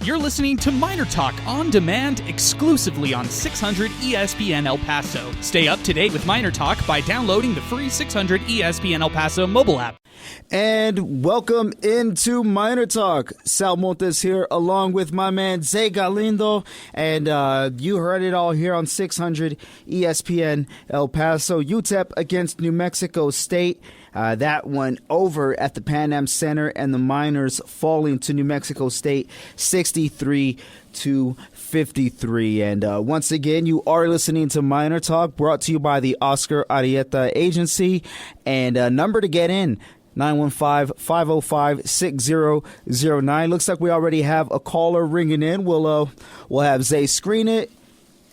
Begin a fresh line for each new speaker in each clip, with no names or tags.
You're listening to MinerTalk on demand exclusively on 600 ESPN El Paso. Stay up to date with MinerTalk by downloading the free 600 ESPN El Paso mobile app.
And welcome into MinerTalk. Sal Montes here along with my man Zay Galindo. And you heard it all here on 600 ESPN El Paso. UTEP against New Mexico State. That one over at the Pan Am Center, and the Miners falling to New Mexico State 63-53. And once again, you are listening to Miner Talk, brought to you by the Oscar Arieta Agency. And number to get in, 915-505-6009. Looks like we already have a caller ringing in. We'll have Zay screen it.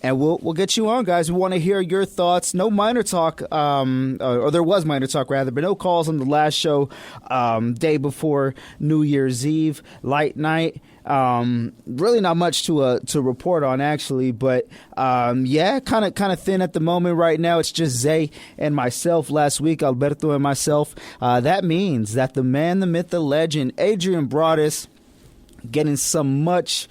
And we'll get you on, guys. We want to hear your thoughts. No Miner Talk, or there was Miner Talk, rather, but no calls on the last show, day before New Year's Eve, light night. Really not much to report on, actually, but yeah, kind of thin at the moment right now. It's just Zay and myself last week, Alberto and myself. That means that the man, the myth, the legend, Adrian Broadus, getting some much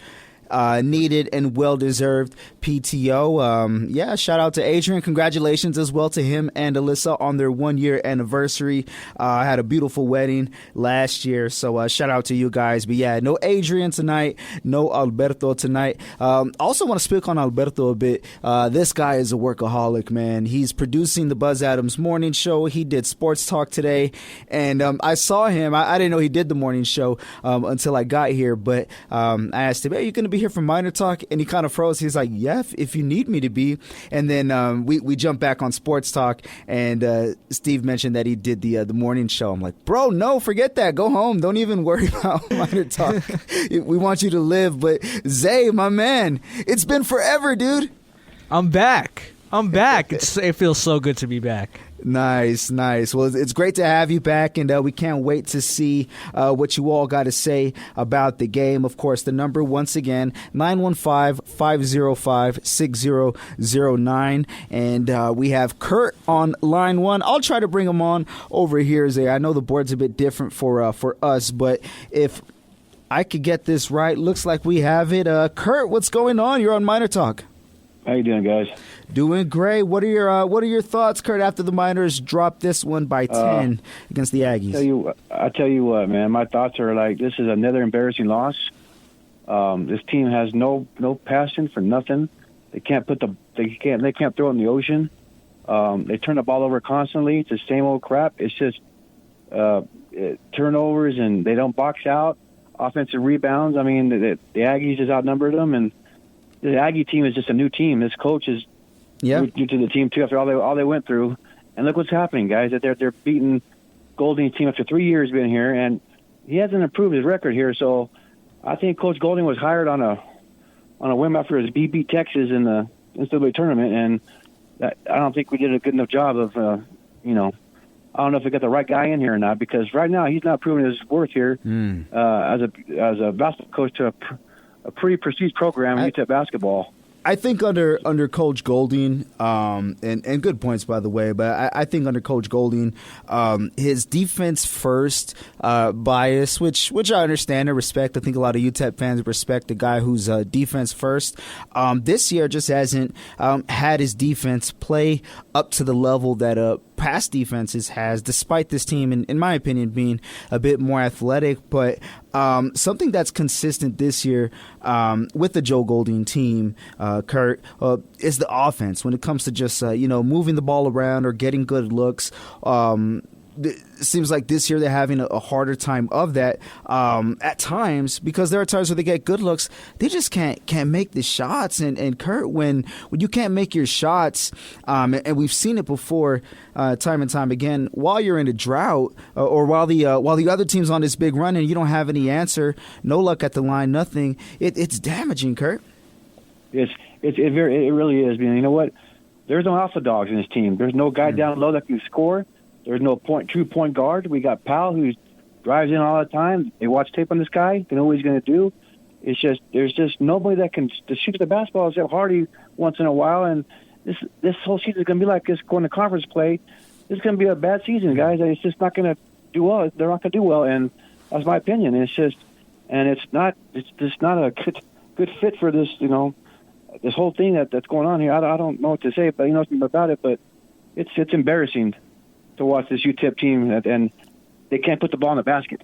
needed and well-deserved PTO. Yeah, shout out to Adrian. Congratulations as well to him and Alyssa on their 1-year anniversary. Had a beautiful wedding last year, so shout out to you guys. But yeah, no Adrian tonight, no Alberto tonight. Also want to speak on Alberto a bit. This guy is a workaholic, man. He's producing the Buzz Adams morning show. He did Sports Talk today, and I saw him. I didn't know he did the morning show until I got here, but I asked him, hey, you going to be here for Miner Talk? And he kind of froze. He's like, yeah, if you need me to be. And then we jumped back on Sports Talk, and Steve mentioned that he did the morning show. I'm like, bro, no, forget that. Go home. Don't even worry about Miner Talk. We want you to live. But Zay, my man, it's been forever, dude.
I'm back. It feels so good to be back.
Nice. Well, it's great to have you back, and we can't wait to see what you all got to say about the game. Of course, the number, once again, 915-505-6009. And we have Kurt on line one. I'll try to bring him on over here, Zay. I know the board's a bit different for us, but if I could get this right, looks like we have it. Kurt, what's going on? You're on Miner Talk.
How you doing, guys?
Doing great. What are your thoughts, Kurt, after the Miners dropped this one by 10 against the Aggies?
I tell you what, man. My thoughts are like, this is another embarrassing loss. This team has no passion for nothing. They can't throw it in the ocean. They turn the ball over constantly. It's the same old crap. It's just turnovers, and they don't box out. Offensive rebounds. I mean, the Aggies just outnumbered them, and the Aggie team is just a new team. This coach is new to the team too after all they went through. And look what's happening, guys. That they're beating Golding's team after 3 years being here, and he hasn't improved his record here. So I think Coach Golding was hired on a whim after his BB Texas in the NCAA tournament, and I don't think we did a good enough job of I don't know if we got the right guy in here or not, because right now he's not proving his worth here as a basketball coach to a pretty prestige program in UTEP basketball.
I think under Coach Golding, and good points, by the way, but I think under Coach Golding, his defense first bias, which I understand and respect. I think a lot of UTEP fans respect the guy who's defense first. This year just hasn't had his defense play up to the level that past defenses has, despite this team, in my opinion, being a bit more athletic. But something that's consistent this year with the Joe Golding team, Kurt, is the offense. When it comes to just moving the ball around or getting good looks, it seems like this year they're having a harder time of that at times, because there are times where they get good looks, they just can't make the shots. And Kurt, when you can't make your shots, and we've seen it before time and time again, while you're in a drought, or while the other team's on this big run and you don't have any answer, no luck at the line, nothing, it's damaging, Kurt.
It really is. You know what? There's no alpha dogs in this team. There's no guy down low that can score. There's no true point guard. We got Powell, who drives in all the time. They watch tape on this guy. They know what he's going to do. It's just there's just nobody that can shoot the basketball except Hardy once in a while. And this whole season is going to be like this going to conference play. This is going to be a bad season, guys. It's just not going to do well. They're not going to do well, and that's my opinion. It's just and it's just not a good fit for this, this whole thing that's going on here. I don't know what to say, but nothing about it. But it's embarrassing to watch this UTEP team, and they can't put the ball in the basket.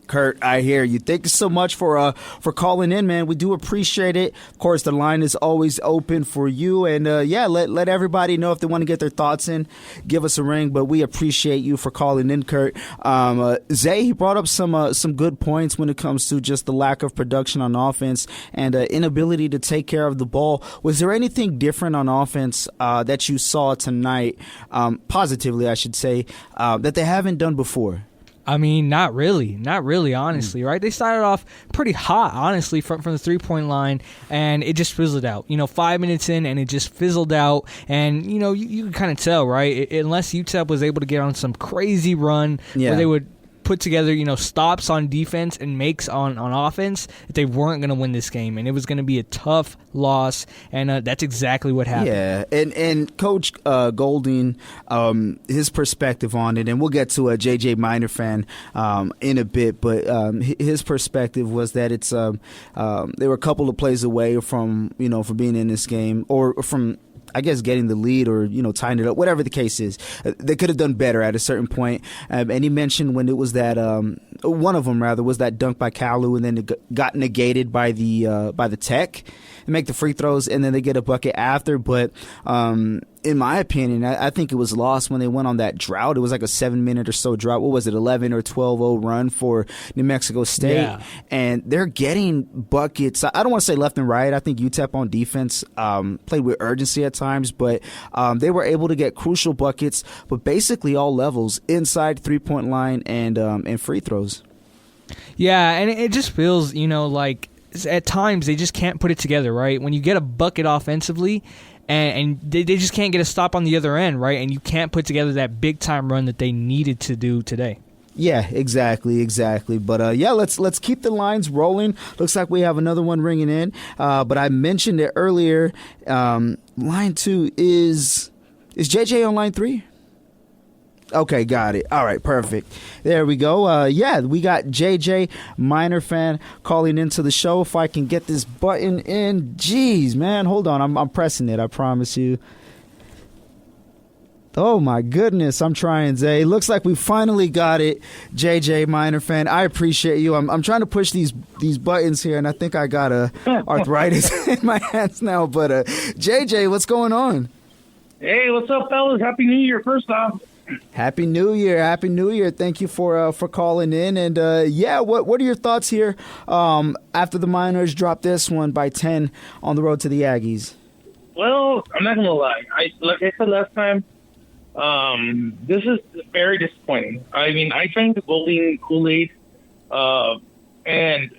Kurt, I hear you. Thank you so much for calling in, man. We do appreciate it. Of course, the line is always open for you. And, let everybody know if they want to get their thoughts in. Give us a ring. But we appreciate you for calling in, Kurt. Zay, he brought up some good points when it comes to just the lack of production on offense and inability to take care of the ball. Was there anything different on offense that you saw tonight, positively, I should say, that they haven't done before?
I mean, not really, honestly, right? They started off pretty hot, honestly, from the three-point line, and it just fizzled out. 5 minutes in, and it just fizzled out, and, you can kind of tell, right? Unless UTEP was able to get on some crazy run where they would put together, stops on defense and makes on offense, that they weren't going to win this game, and it was going to be a tough loss, and that's exactly what happened.
Yeah, and Coach Golding, his perspective on it, and we'll get to a JJ Miner fan in a bit, but his perspective was that it's they were a couple of plays away from from being in this game, or from, I guess, getting the lead or, tying it up, whatever the case is. They could have done better at a certain point. And he mentioned when it was that one of them, rather, was that dunk by Kalu, and then it got negated by the Tech and make the free throws, and then they get a bucket after. But in my opinion, I think it was lost when they went on that drought. It was like a 7-minute or so drought. What was it, 11 or 12-0 run for New Mexico State?
Yeah.
And they're getting buckets. I don't want to say left and right. I think UTEP on defense played with urgency at times, but they were able to get crucial buckets, but basically all levels, inside three-point line and free throws.
Yeah, and it just feels, like at times they just can't put it together, right? When you get a bucket offensively, and they just can't get a stop on the other end, right? And you can't put together that big-time run that they needed to do today.
Yeah, exactly. But let's keep the lines rolling. Looks like we have another one ringing in. But I mentioned it earlier. Line 2 is JJ on line 3? Okay, got it. All right, perfect. There we go. We got JJ, Miner fan, calling into the show. If I can get this button in. Jeez, man, hold on. I'm pressing it, I promise you. Oh, my goodness. I'm trying, Zay. Looks like we finally got it, JJ, Miner fan. I appreciate you. I'm trying to push these buttons here, and I think I got arthritis in my hands now. But, JJ, what's going on?
Hey, what's up, fellas? Happy New Year, first off.
Happy New Year. Thank you for calling in. And, what are your thoughts here after the Miners dropped this one by 10 on the road to the Aggies?
Well, I'm not going to lie. Like I said last time, this is very disappointing. I mean, I drank the Golden Kool-Aid, and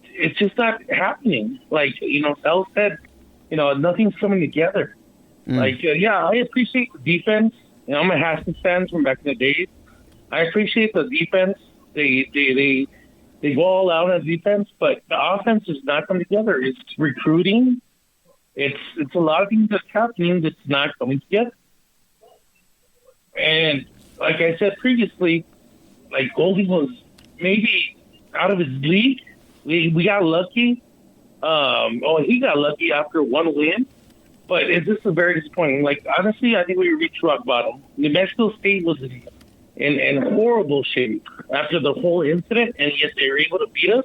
it's just not happening. Like, Sal said, nothing's coming together. I appreciate the defense. I'm a Haskins fan from back in the days. I appreciate the defense. They go all out on defense, but the offense is not coming together. It's recruiting. It's a lot of things that's happening that's not coming together. And like I said previously, like Goldie was maybe out of his league. We got lucky. He got lucky after one win. But it's just very disappointing. Like, honestly, I think we reached rock bottom. New Mexico State was in horrible shape after the whole incident, and yet they were able to beat us.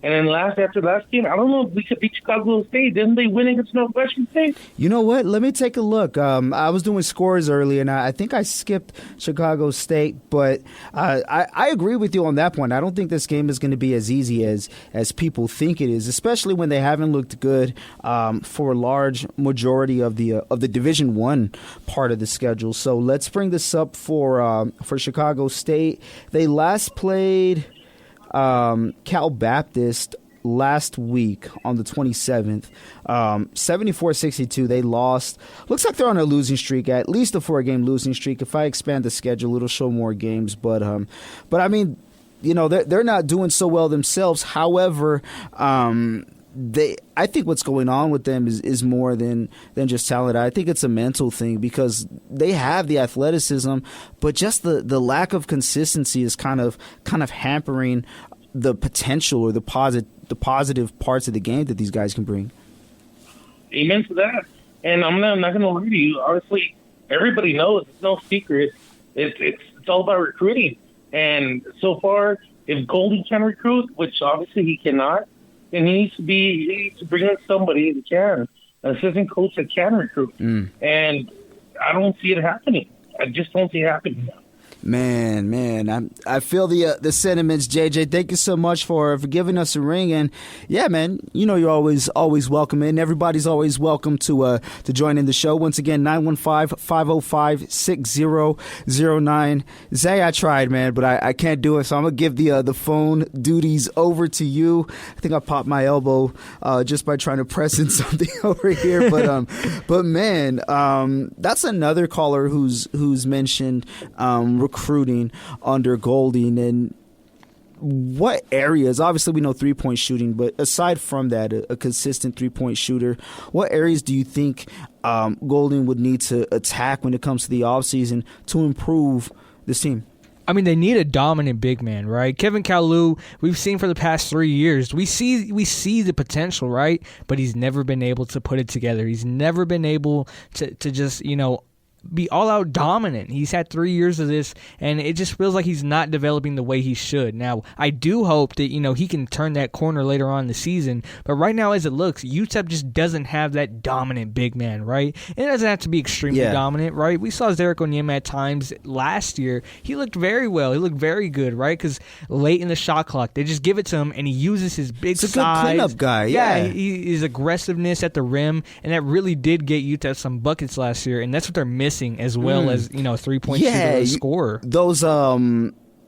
And then after last game, I don't know if we could beat Chicago State. Didn't they win against Northwestern State?
You know what? Let me take a look. I was doing scores earlier, and I think I skipped Chicago State. But I agree with you on that point. I don't think this game is going to be as easy as people think it is, especially when they haven't looked good for a large majority of the Division I part of the schedule. So let's bring this up for Chicago State. They last played Cal Baptist last week on the 27th, 74-62. They lost. Looks like they're on a losing streak, at least a 4-game losing streak. If I expand the schedule, it'll show more games. But I mean, they're not doing so well themselves. However, I think what's going on with them is more than just talent. I think it's a mental thing because they have the athleticism, but just the lack of consistency is kind of hampering the potential or the positive parts of the game that these guys can bring.
Amen to that. And I'm not going to lie to you. Honestly, everybody knows, it's no secret. It's all about recruiting. And so far, if Goldie can recruit, which obviously he cannot, then he needs to bring in somebody that can, an assistant coach that can recruit. And I don't see it happening. I just don't see it happening.
Man, I feel the sentiments, JJ. Thank you so much for giving us a ring, and yeah, man, you're always welcome in. Everybody's always welcome to join in the show. Once again, 915-505-6009. Zay, I tried, man, but I can't do it, so I'm gonna give the phone duties over to you. I think I popped my elbow just by trying to press in something over here, but man, that's another caller who's mentioned recruiting under Golding. And what areas, obviously we know 3-point shooting, but aside from that, a consistent 3-point shooter, what areas do you think Golding would need to attack when it comes to the offseason to improve this team?
I mean, they need a dominant big man, right? Kevin Kalu, we've seen for the past 3 years, we see the potential, right? But he's never been able to put it together. He's never been able to just, be all-out dominant. He's had 3 years of this, and it just feels like he's not developing the way he should. Now, I do hope that, he can turn that corner later on in the season, but right now, as it looks, UTEP just doesn't have that dominant big man, right? And it doesn't have to be extremely dominant, right? We saw Zarek Onyema at times last year. He looked very well. He looked very good, right? Because late in the shot clock, they just give it to him, and he uses his big size.
He's a good cleanup guy, yeah.
His aggressiveness at the rim, and that really did get UTEP some buckets last year, and that's what they're missing, as well as 3-point shooter and scorer.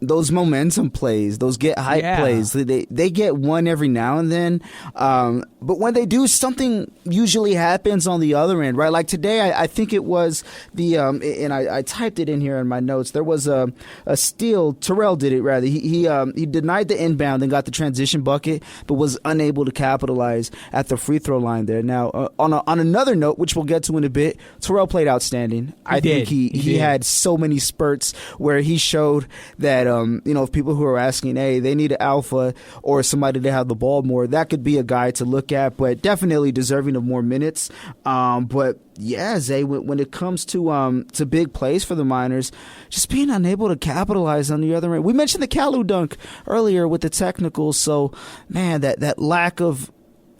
Those momentum plays, those get hype plays, they get one every now and then. But when they do, something usually happens on the other end, right? Like today, I think it was and I typed it in here in my notes. There was a steal. Terrell did it, rather. He denied the inbound and got the transition bucket, but was unable to capitalize at the free throw line there. Now, on another note, which we'll get to in a bit, Terrell played outstanding. I think he had so many spurts where he showed that, if people who are asking, hey, they need an alpha or somebody to have the ball more, that could be a guy to look at, but definitely deserving of more minutes. But yeah, Zay, when it comes to big plays for the Miners, just being unable to capitalize on the other end. We mentioned the Kalu dunk earlier with the technicals, so man, that lack of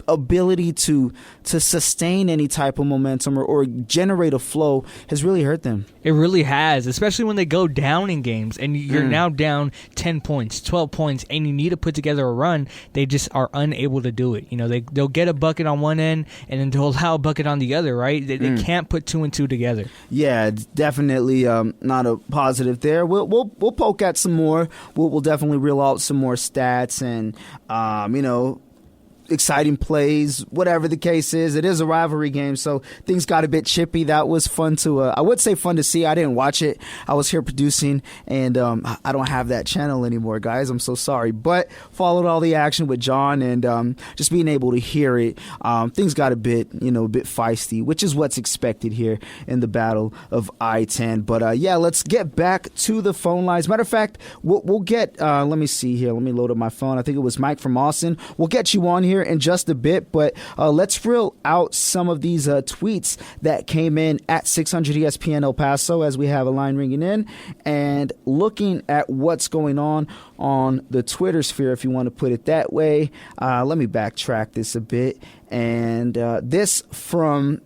ability to sustain any type of momentum or generate a flow has really hurt them.
It really has, especially when they go down in games and you're now down 10 points, 12 points, and you need to put together a run. They just are unable to do it. They'll get a bucket on one end and then they'll allow a bucket on the other, right? They can't put 2 and 2 together.
Yeah, it's definitely not a positive there. We'll poke at some more. We'll definitely reel out some more stats and exciting plays, whatever the case is. It is a rivalry game, so things got a bit chippy. That was fun to, I would say fun to see. I didn't watch it. I was here producing, and I don't have that channel anymore, guys. I'm so sorry. But followed all the action with John, and just being able to hear it, things got a bit feisty, which is what's expected here in the Battle of I-10. But yeah, let's get back to the phone lines. Matter of fact, we'll get, let me see here. Let me load up my phone. I think it was Mike from Austin. We'll get you on here in just a bit, but let's reel out some of these tweets that came in at 600 ESPN El Paso as we have a line ringing in and looking at what's going on the Twitter sphere, if you want to put it that way. Let me backtrack this a bit. And this from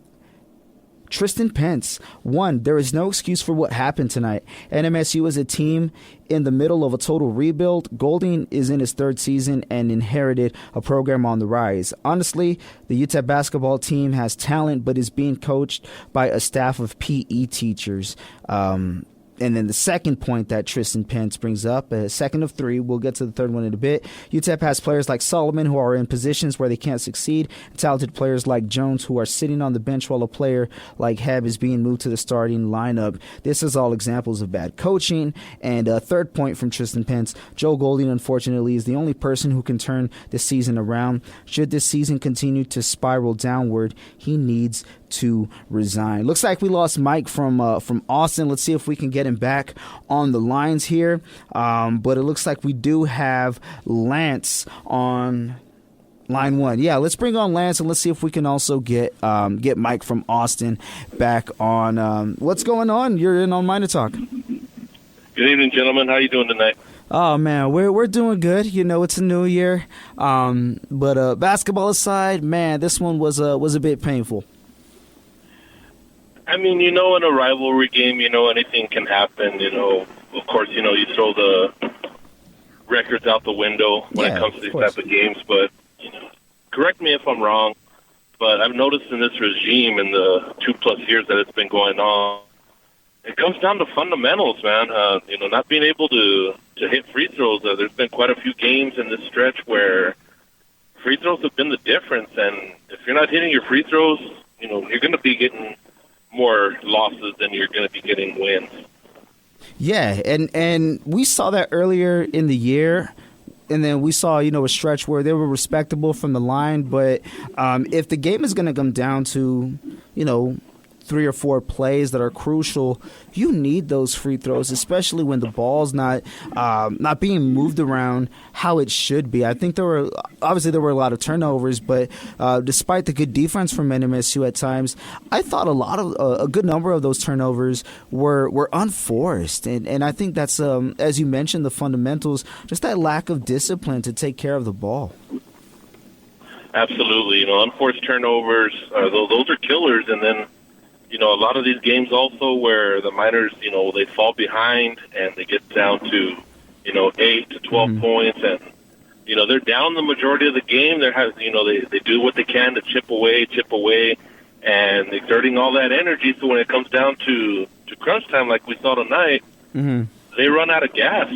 Tristan Pence. 1, there is no excuse for what happened tonight. NMSU is a team in the middle of a total rebuild. Golding is in his 3rd season and inherited a program on the rise. Honestly, the UTEP basketball team has talent, but is being coached by a staff of PE teachers. And then the second point that Tristan Pence brings up, a second of 3, we'll get to the third one in a bit. UTEP has players like Solomon who are in positions where they can't succeed, and talented players like Jones who are sitting on the bench while a player like Heb is being moved to the starting lineup. This is all examples of bad coaching. And a third point from Tristan Pence, Joe Golding, unfortunately, is the only person who can turn the season around. Should this season continue to spiral downward, he needs to resign. Looks like we lost Mike from Austin. Let's see if we can get getting back on the lines here. But it looks like we do have Lance on line one. Yeah, let's bring on Lance, and let's see if we can also get Mike from Austin back on. What's going on? You're in on MinerTalk.
Good evening, gentlemen. How you doing tonight?
Oh man, we're doing good. You know, it's a new year. But basketball aside, man, this one was a bit painful.
I mean, in a rivalry game, anything can happen. Of course, you throw the records out the window when it comes to these type of games. But correct me if I'm wrong, but I've noticed in this regime in the 2+ years that it's been going on, it comes down to fundamentals, man. Not being able to hit free throws. There's been quite a few games in this stretch where free throws have been the difference. And if you're not hitting your free throws, you're going to be getting more losses than you're going to be getting wins.
Yeah, and we saw that earlier in the year. And then we saw, a stretch where they were respectable from the line. But if the game is going to come down to, 3 or 4 plays that are crucial, you need those free throws, especially when the ball's not being moved around how it should be. I think there were a lot of turnovers, but despite the good defense from NMSU at times, I thought a good number of those turnovers were unforced, and I think that's as you mentioned, the fundamentals, just that lack of discipline to take care of the ball.
Absolutely, unforced turnovers, those are killers, and then. A lot of these games also where the Miners, they fall behind and they get down to, 8 to 12 points, and, they're down the majority of the game. They do what they can to chip away, and exerting all that energy. So when it comes down to crunch time, like we saw tonight, they run out of gas.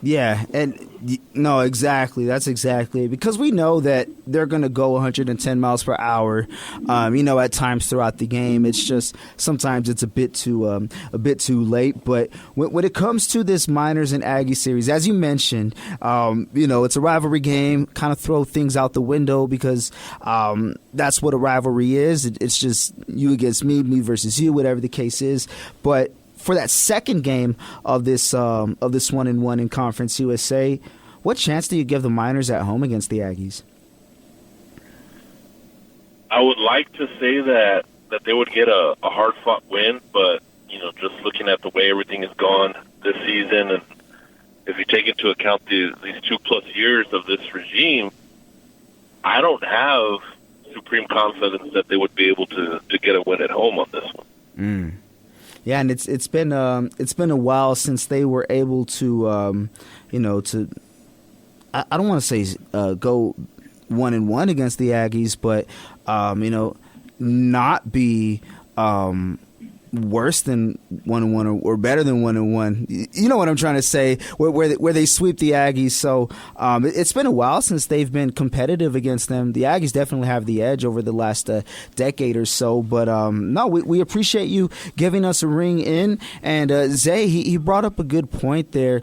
Yeah, and no, exactly. That's exactly it. Because we know that they're going to go 110 miles per hour, at times throughout the game. It's just sometimes it's a bit too late. But when it comes to this Miners and Aggie series, as you mentioned, it's a rivalry game. Kind of throw things out the window because that's what a rivalry is. It's just you against me versus you, whatever the case is. But for that second game of this 1-1 in Conference USA, what chance do you give the Miners at home against the Aggies?
I would like to say that they would get a hard-fought win, but just looking at the way everything has gone this season, and if you take into account these 2+ years of this regime, I don't have supreme confidence that they would be able to get a win at home on this one.
Yeah, and it's been a while since they were able to I don't want to say go 1-1 against the Aggies, but not be worse than 1-1 or better than 1-1. You know what I'm trying to say? Where they sweep the Aggies. So it's been a while since they've been competitive against them. The Aggies definitely have the edge over the last decade or so. But no, we appreciate you giving us a ring in. And Zay, he brought up a good point there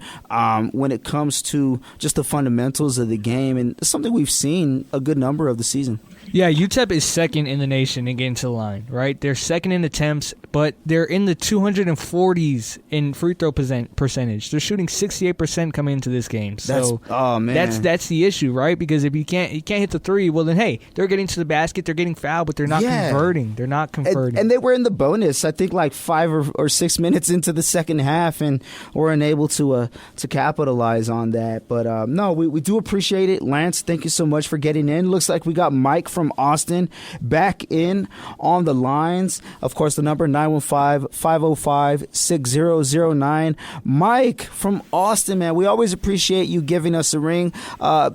when it comes to just the fundamentals of the game, and something we've seen a good number of the season.
Yeah, UTEP is second in the nation in getting to the line, right? They're second in attempts, but they're in the 240s in free throw percentage. They're shooting 68% coming into this game. So that's the issue, right? Because if you can't hit the three, well then hey, they're getting to the basket, they're getting fouled, but they're not converting. They're not converting.
And they were in the bonus, I think, like 5 or 6 minutes into the second half, and were unable to capitalize on that. But no, we do appreciate it, Lance. Thank you so much for getting in. Looks like we got Mike from Austin back in on the lines. Of course, the number 915-505-6009. Mike from Austin, man, we always appreciate you giving us a ring.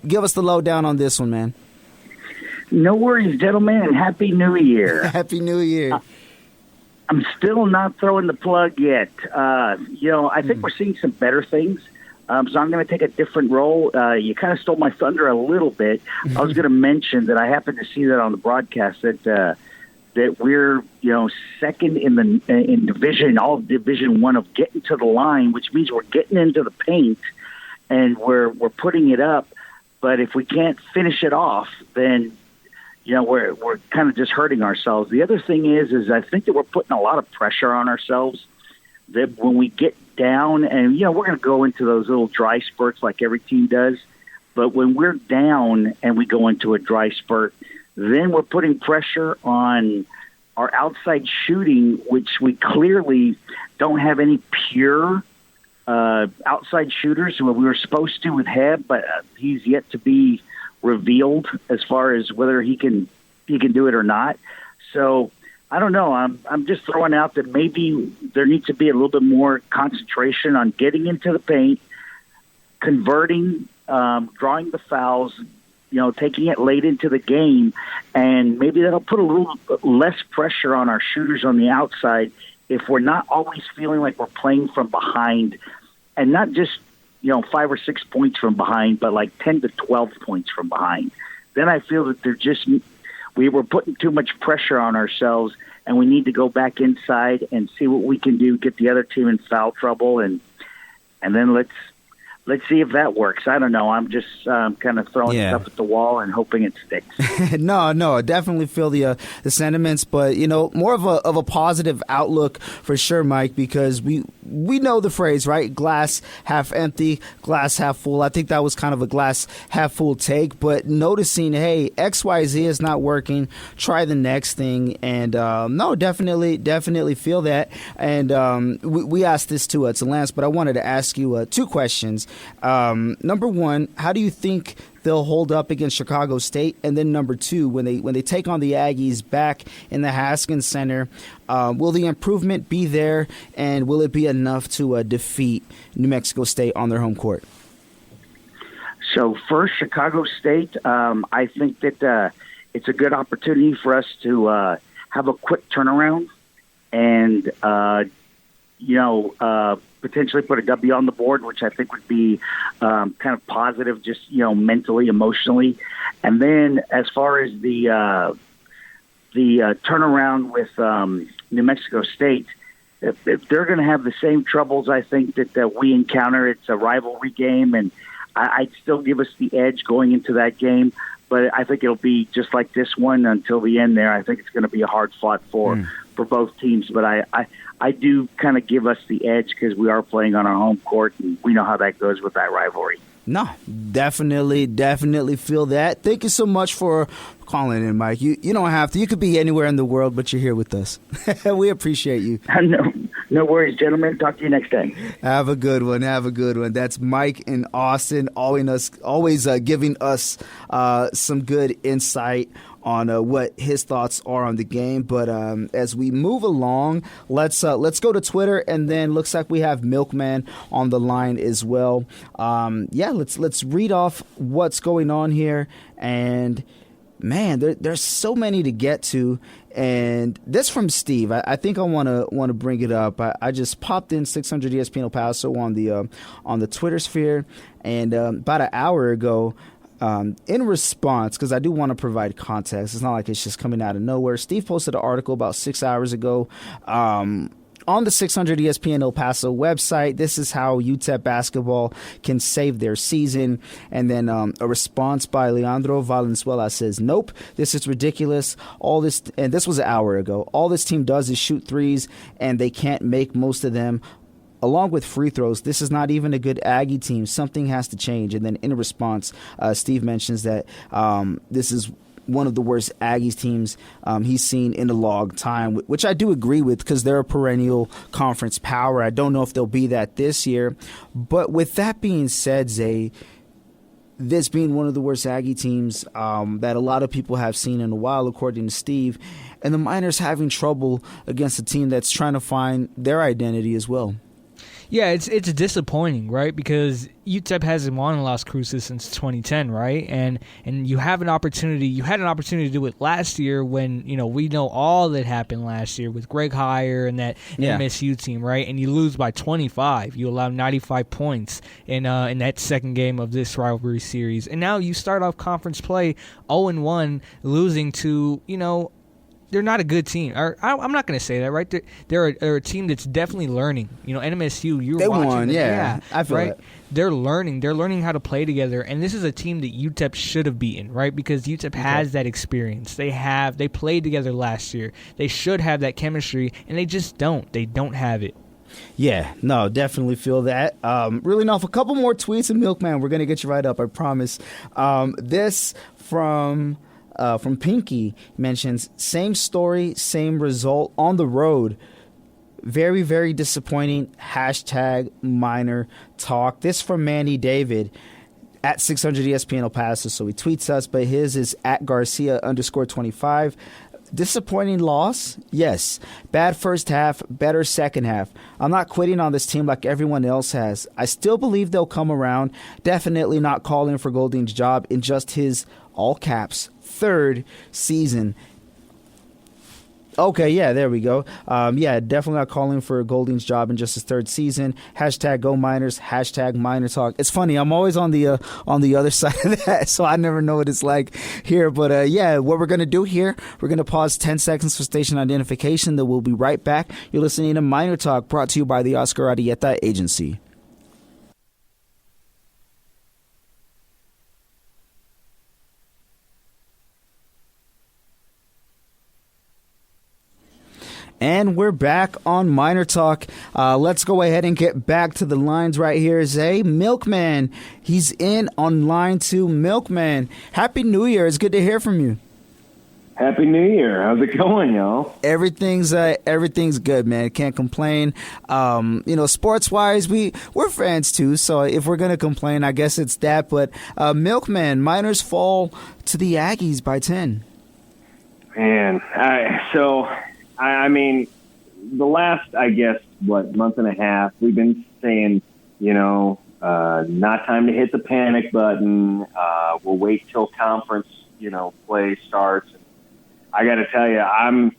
Give us the lowdown on this one, man.
No worries, gentlemen, and Happy New Year.
Happy New Year.
I'm still not throwing the plug yet. I think we're seeing some better things. So I'm going to take a different role. You kind of stole my thunder a little bit. I was going to mention that I happened to see that on the broadcast that we're second in Division I of getting to the line, which means we're getting into the paint and we're putting it up. But if we can't finish it off, then we're kind of just hurting ourselves. The other thing is I think that we're putting a lot of pressure on ourselves that when we get down, and we're going to go into those little dry spurts like every team does, but when we're down and we go into a dry spurt, then we're putting pressure on our outside shooting, which we clearly don't have any pure outside shooters. Well, we were supposed to with Heb, but he's yet to be revealed as far as whether he can do it or not. So I don't know. I'm just throwing out that maybe there needs to be a little bit more concentration on getting into the paint, converting, drawing the fouls, taking it late into the game, and maybe that'll put a little less pressure on our shooters on the outside if we're not always feeling like we're playing from behind, and not just 5 or 6 points from behind, but like 10 to 12 points from behind. Then I feel that we were putting too much pressure on ourselves, and we need to go back inside and see what we can do, get the other team in foul trouble, and then let's see if that works. I don't know. I'm just kind of throwing stuff at the wall and hoping it sticks.
No, I definitely feel the sentiments, but more of a positive outlook for sure, Mike, because we know the phrase, right? Glass half empty, glass half full. I think that was kind of a glass half full take, but noticing, hey, XYZ is not working, try the next thing, and no, definitely feel that. And we asked this to Lance, but I wanted to ask you 2 questions. Number one, how do you think they'll hold up against Chicago State? And then number 2, when they take on the Aggies back in the Haskins Center, will the improvement be there, and will it be enough to defeat New Mexico State on their home court?
So first, Chicago State, I think that it's a good opportunity for us to have a quick turnaround and potentially put a W on the board, which I think would be kind of positive, just mentally, emotionally. And then as far as the turnaround with New Mexico State, if they're going to have the same troubles, I think that we encounter, it's a rivalry game, and I'd still give us the edge going into that game. But I think it'll be just like this one until the end there. I think it's going to be a hard fought for both teams. But I do kind of give us the edge because we are playing on our home court, and we know how that goes with that rivalry.
No, definitely feel that. Thank you so much for calling in, Mike. You don't have to. You could be anywhere in the world, but you're here with us. We appreciate you.
No worries, gentlemen. Talk to you next time.
Have a good one. That's Mike in Austin, always giving us some good insight on what his thoughts are on the game. But as we move along, let's go to Twitter, and then looks like we have Milkman on the line as well. Let's read off what's going on here. And man, there's so many to get to. And this from Steve. I think I want to bring it up. I just popped in 600 ESPN El Paso on the Twitter sphere, and about an hour ago, in response, because I do want to provide context, it's not like it's just coming out of nowhere. Steve posted an article about 6 hours ago on the 600 ESPN El Paso website. This is how UTEP basketball can save their season. And then a response by Leandro Valenzuela says, nope, this is ridiculous. And this was an hour ago. All this team does is shoot threes, and they can't make most of them. Along with free throws, this is not even a good Aggie team. Something has to change. And then in response, Steve mentions that this is one of the worst Aggies teams he's seen in a long time, which I do agree with because they're a perennial conference power. I don't know if they'll be that this year. But with that being said, Zay, this being one of the worst Aggie teams that a lot of people have seen in a while, according to Steve, and the Miners having trouble against a team that's trying to find their identity as well.
Yeah, it's disappointing, right? Because UTEP hasn't won in Las Cruces since 2010, right? And you have an opportunity. You had an opportunity to do it last year when we know all that happened last year with Greg Heyer and that NMSU team, right? And you lose by 25. You allow 95 points in that second game of this rivalry series, and now you start off conference play 0-1, losing to they're not a good team. I'm not going to say that, right? They're a team that's definitely learning. NMSU,
they
watching
won,
them.
I feel
right?
it.
They're learning how to play together, and this is a team that UTEP should have beaten, right? Because UTEP has that experience. They played together last year. They should have that chemistry, and they just don't. They don't have it.
Yeah, no, definitely feel that. Really enough, a couple more tweets and Milkman, we're gonna get you right up, I promise. This from Pinky mentions same story, same result on the road. Very, very disappointing. Hashtag Miner Talk. This from Manny David at 600 ESPN El Paso. So he tweets us, but his is at Garcia_25. Disappointing loss? Yes. Bad first half, better second half. I'm not quitting on this team like everyone else has. I still believe they'll come around. Definitely not calling for Golding's job in just his, all caps, third season. Okay, yeah, there we go. Yeah, definitely not calling for Golding's job in just his third season. Hashtag Go Miners. Hashtag Miner Talk. It's funny. I'm always on the other side of that, so I never know what it's like here. But yeah, what we're gonna do here, we're gonna pause 10 seconds for station identification. Then we'll be right back. You're listening to Miner Talk, brought to you by the Oscar Arieta Agency. And we're back on Miner Talk. Let's go ahead and get back to the lines right here. Zay, Milkman, he's in on line 2. Milkman, Happy New Year. It's good to hear from you.
Happy New Year. How's it going, y'all?
Everything's good, man. Can't complain. Sports-wise, we're fans too, so if we're going to complain, I guess it's that. But Milkman, Miners fall to the Aggies by 10.
Man, I mean, the last, I guess, month and a half, we've been saying, not time to hit the panic button. We'll wait till conference, play starts. I got to tell you, I'm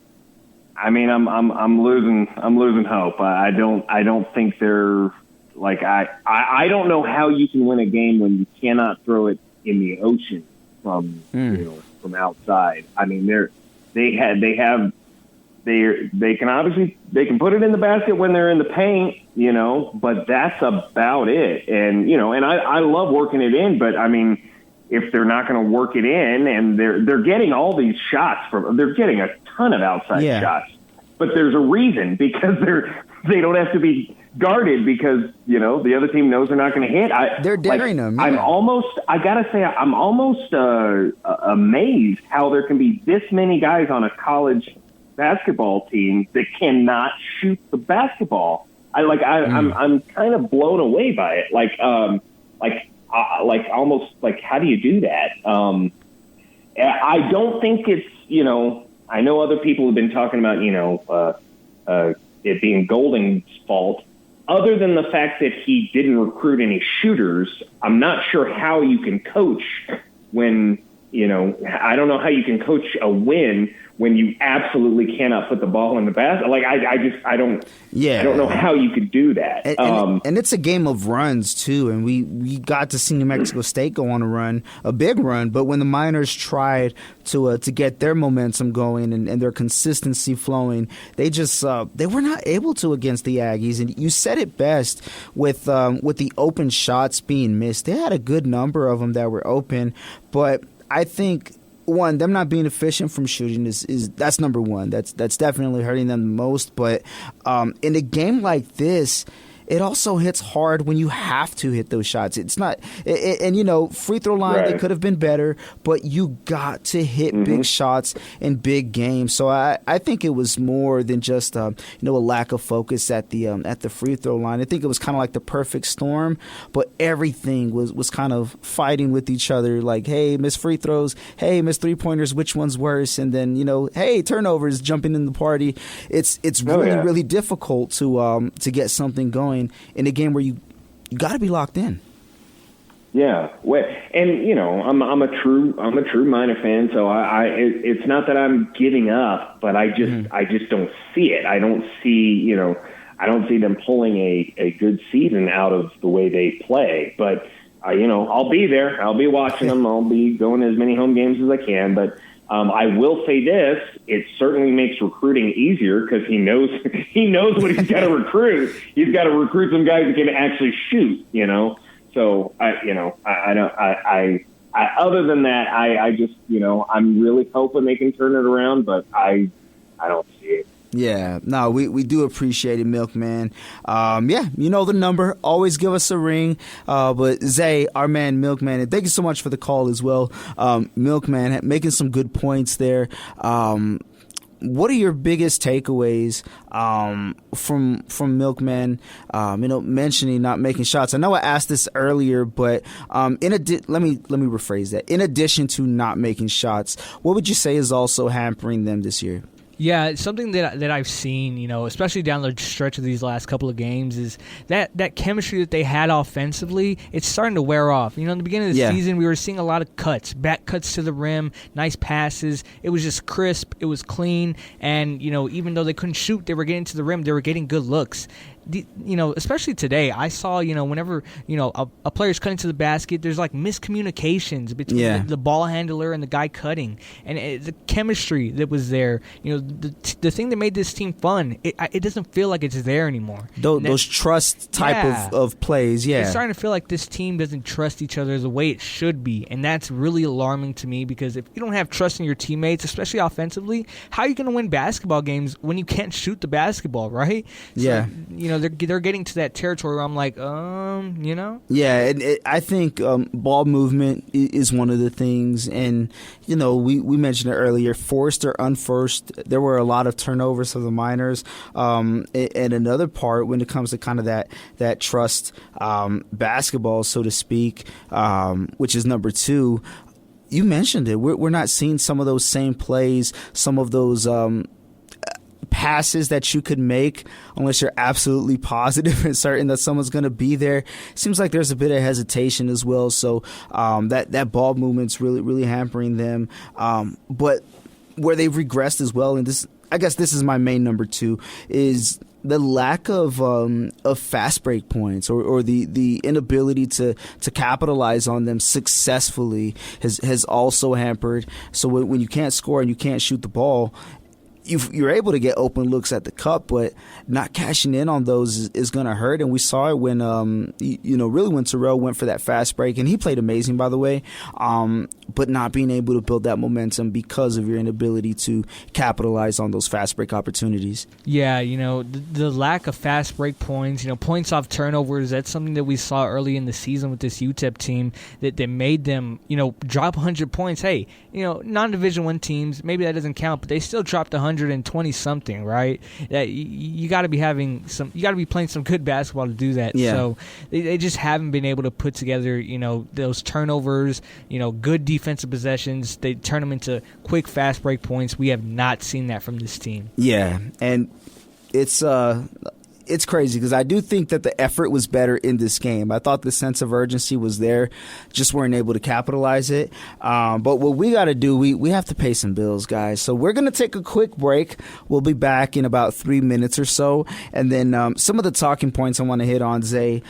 losing hope. I don't think they're like, I don't know how you can win a game when you cannot throw it in the ocean from outside. I mean, they can put it in the basket when they're in the paint, but that's about it. And, I love working it in, but I mean, if they're not going to work it in and they're getting all these shots they're getting a ton of outside shots, but there's a reason because they don't have to be guarded because, the other team knows they're not going to hit.
They're daring them. Yeah.
I got to say, I'm almost amazed how there can be this many guys on a college basketball team that cannot shoot the basketball. I'm kind of blown away by it. Almost like, how do you do that? I don't think it's, I know other people have been talking about, it being Golding's fault. Other than the fact that he didn't recruit any shooters, I'm not sure how you can coach when, I don't know how you can coach a win when you absolutely cannot put the ball in the basket. I don't know how you could do that.
And it's a game of runs too. And we got to see New Mexico State go on a big run. But when the Miners tried to get their momentum going and their consistency flowing, they just they were not able to against the Aggies. And you said it best with the open shots being missed. They had a good number of them that were open, but I think. One, them not being efficient from shooting is that's number one. That's definitely hurting them the most. But in a game like this, it also hits hard when you have to hit those shots. It's not, free throw line,
right.
They could have been better, but you got to hit big shots in big games. So I think it was more than just a lack of focus at the free throw line. I think it was kind of like the perfect storm, but everything was kind of fighting with each other. Like, hey, miss free throws, hey, miss 3-pointers, which one's worse? And then hey, turnovers, jumping in the party. It's really difficult to get something going in a game where you got to be locked in.
Yeah, and I'm a true Miner fan, so it's not that I'm giving up, but I just don't see it. I don't see them pulling a good season out of the way they play. But I'll be there. I'll be watching them. I'll be going to as many home games as I can. But I will say this: it certainly makes recruiting easier because he knows what he's got to recruit. He's got to recruit some guys that can actually shoot. So I other than that, I just I'm really hoping they can turn it around, but I don't see it.
Yeah, no, we do appreciate it, Milkman. Yeah, you know the number. Always give us a ring. But Zay, our man Milkman, and thank you so much for the call as well. Milkman making some good points there. What are your biggest takeaways from Milkman? Mentioning not making shots. I know I asked this earlier, but let me rephrase that. In addition to not making shots, what would you say is also hampering them this year?
Yeah, something that I've seen, especially down the stretch of these last couple of games, is that chemistry that they had offensively, it's starting to wear off. In the beginning of the season, we were seeing a lot of cuts, back cuts to the rim, nice passes. It was just crisp, it was clean, and, even though they couldn't shoot, they were getting to the rim, they were getting good looks. Especially today, I saw, whenever, a player's cutting to the basket, there's like miscommunications between the ball handler and the guy cutting. And the chemistry that was there, the thing that made this team fun, it doesn't feel like it's there anymore.
Those trust type of plays,
It's starting to feel like this team doesn't trust each other the way it should be. And that's really alarming to me, because if you don't have trust in your teammates, especially offensively, how are you going to win basketball games when you can't shoot the basketball, right? So, they're getting to that territory where I'm like,
Yeah, and I think ball movement is one of the things. And, we mentioned it earlier, forced or unforced, there were a lot of turnovers for the Miners. And another part when it comes to kind of that trust basketball, so to speak, which is number 2, you mentioned it. We're not seeing some of those same plays, some of those passes that you could make unless you're absolutely positive and certain that someone's going to be there. Seems like there's a bit of hesitation as well. So that ball movement's really, really hampering them. But where they've regressed as well, and I guess this is my main number 2, is the lack of fast break points or the inability to capitalize on them successfully has also hampered. So when you can't score and you can't shoot the ball, you're able to get open looks at the cup, but not cashing in on those is going to hurt. And we saw it when, really when Terrell went for that fast break, and he played amazing, by the way, but not being able to build that momentum because of your inability to capitalize on those fast break opportunities.
Yeah, the lack of fast break points, points off turnovers, that's something that we saw early in the season with this UTEP team that made them, drop 100 points. Hey, non-Division I teams, maybe that doesn't count, but they still dropped 120 something, right? You got to be playing some good basketball to do that.
Yeah.
So they just haven't been able to put together, those turnovers, good defensive possessions. They turn them into quick fast break points. We have not seen that from this team.
Yeah, and it's crazy because I do think that the effort was better in this game. I thought the sense of urgency was there, just weren't able to capitalize it. But what we got to do, we have to pay some bills, guys. So we're going to take a quick break. We'll be back in about 3 minutes or so. And then some of the talking points I want to hit on, Zay,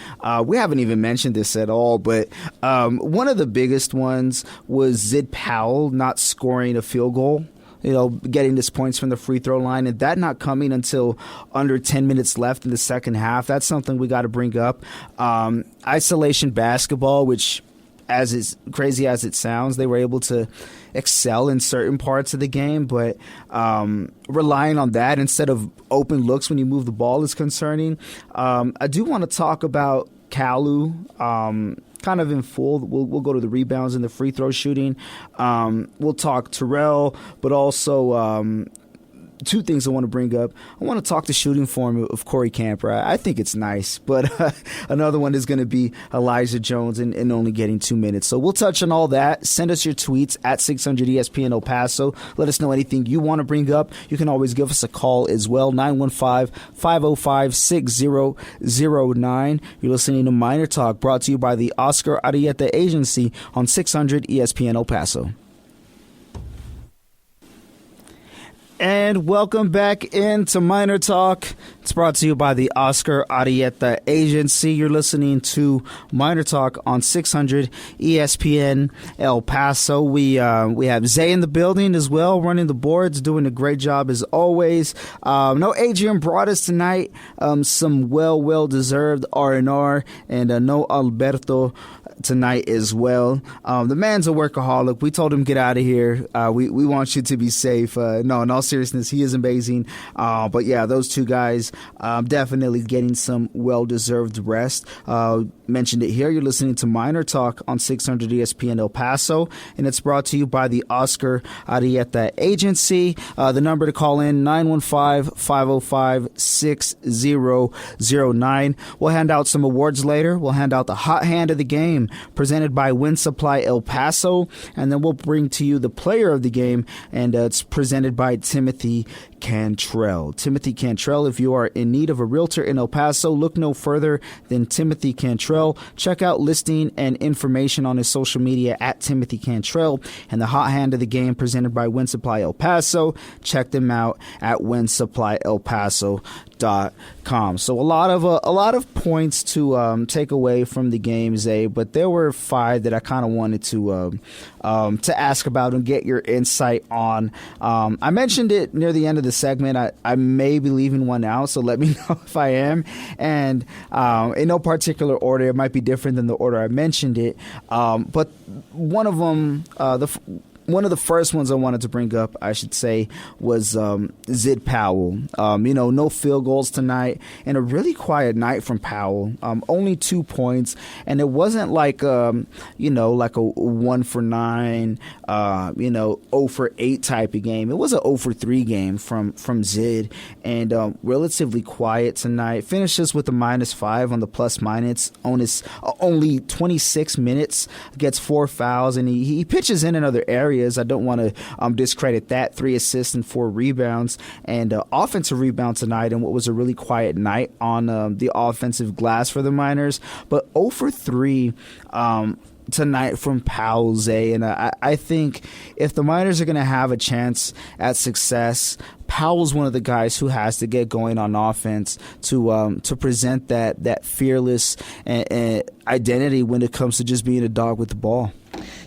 we haven't even mentioned this at all, but one of the biggest ones was Zid Powell not scoring a field goal. Getting his points from the free throw line, and that not coming until under 10 minutes left in the second half. That's something we got to bring up. Isolation basketball, which, as crazy as it sounds, they were able to excel in certain parts of the game, but relying on that instead of open looks when you move the ball is concerning. I do want to talk about Kalu. Kind of in full. We'll go to the rebounds and the free throw shooting. We'll talk Terrell, but also two things I want to bring up. I want to talk the shooting form of Corey Camper. I think it's nice, but another one is going to be Elijah Jones and only getting 2 minutes. So we'll touch on all that. Send us your tweets at 600 ESPN El Paso. Let us know anything you want to bring up. You can always give us a call as well, 915-505-6009. You're listening to Miner Talk, brought to you by the Oscar Arieta Agency on 600 ESPN El Paso. And welcome back into Miner Talk. It's brought to you by the Oscar Arieta Agency. You're listening to Miner Talk on 600 ESPN El Paso. We have Zay in the building as well, running the boards, doing a great job as always. No Adrian brought us tonight. Some well-deserved R&R, and no Alberto tonight as well. The man's a workaholic. We told him get out of here. We want you to be safe. No, in all seriousness, he is amazing. But yeah, those two guys definitely getting some well-deserved rest. Mentioned it here. You're listening to Miner Talk on 600 ESPN El Paso, and it's brought to you by the Oscar Arieta Agency. The number to call in, 915-505-6009. We'll hand out some awards later. We'll hand out the hot hand of the game presented by Wind Supply El Paso, and then we'll bring to you the player of the game, and it's presented by Timothy Cantrell. Timothy Cantrell, if you are in need of a realtor in El Paso, look no further than Timothy Cantrell. Check out listing and information on his social media at Timothy Cantrell, and the hot hand of the game presented by Wind Supply El Paso. Check them out at windsupplyelpaso.com. So a lot of points to take away from the game, Zay, but there were 5 that I kind of wanted to ask about and get your insight on. I mentioned it near the end of the segment. I may be leaving one out, so let me know if I am. And in no particular order, it might be different than the order I mentioned it. But one of them, one of the first ones I wanted to bring up, I should say, was Zid Powell. No field goals tonight, and a really quiet night from Powell. Only 2 points, and it wasn't like like a 1 for 9, 0 for 8 type of game. It was a 0 for 3 game from Zid, and relatively quiet tonight. Finishes with a -5 on the plus minus on his only 26 minutes, gets 4 fouls, and he pitches in other areas. I don't want to discredit that. 3 assists and 4 rebounds, and offensive rebound tonight, and what was a really quiet night on the offensive glass for the Miners. But 0 for 3 tonight from Powell, Zay, and I think if the Miners are going to have a chance at success, Powell's one of the guys who has to get going on offense to present that fearless identity when it comes to just being a dog with the ball.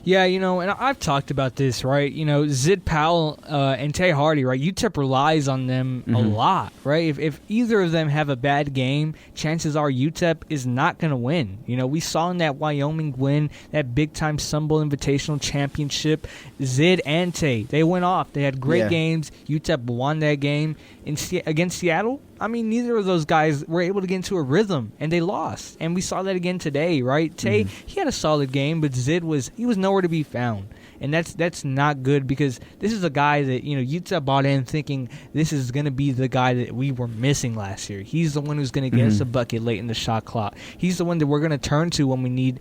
Yeah, and I've talked about this, right? Zid Powell and Tay Hardy, right? UTEP relies on them a lot, right? If either of them have a bad game, chances are UTEP is not going to win. We saw in that Wyoming win, that big-time Sun Bowl Invitational Championship, Zid and Tay, they went off. They had great games. UTEP won that game against Seattle. I mean, neither of those guys were able to get into a rhythm, and they lost. And we saw that again today, right? Tay, he had a solid game, but Zid was nowhere to be found. And that's not good, because this is a guy that, UTEP bought in thinking this is going to be the guy that we were missing last year. He's the one who's going to get us a bucket late in the shot clock. He's the one that we're going to turn to when we need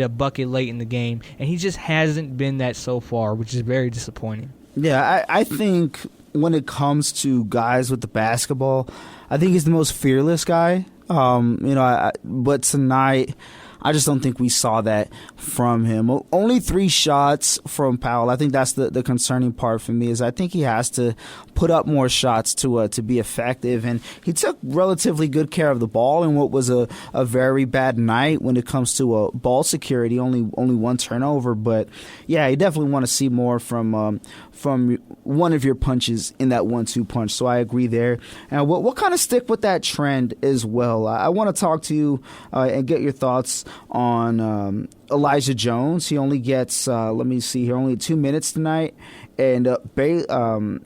a bucket late in the game. And he just hasn't been that so far, which is very disappointing.
Yeah, I think when it comes to guys with the basketball, I think he's the most fearless guy. But tonight, I just don't think we saw that from him. Only 3 shots from Powell. I think that's the concerning part for me, is I think he has to put up more shots to be effective. And he took relatively good care of the ball in what was a very bad night when it comes to ball security. Only 1 turnover. But yeah, you definitely want to see more from one of your punches in that 1-2 punch. So I agree there. And we'll kind of stick with that trend as well. I want to talk to you and get your thoughts on Elijah Jones. He only gets, only 2 minutes tonight. And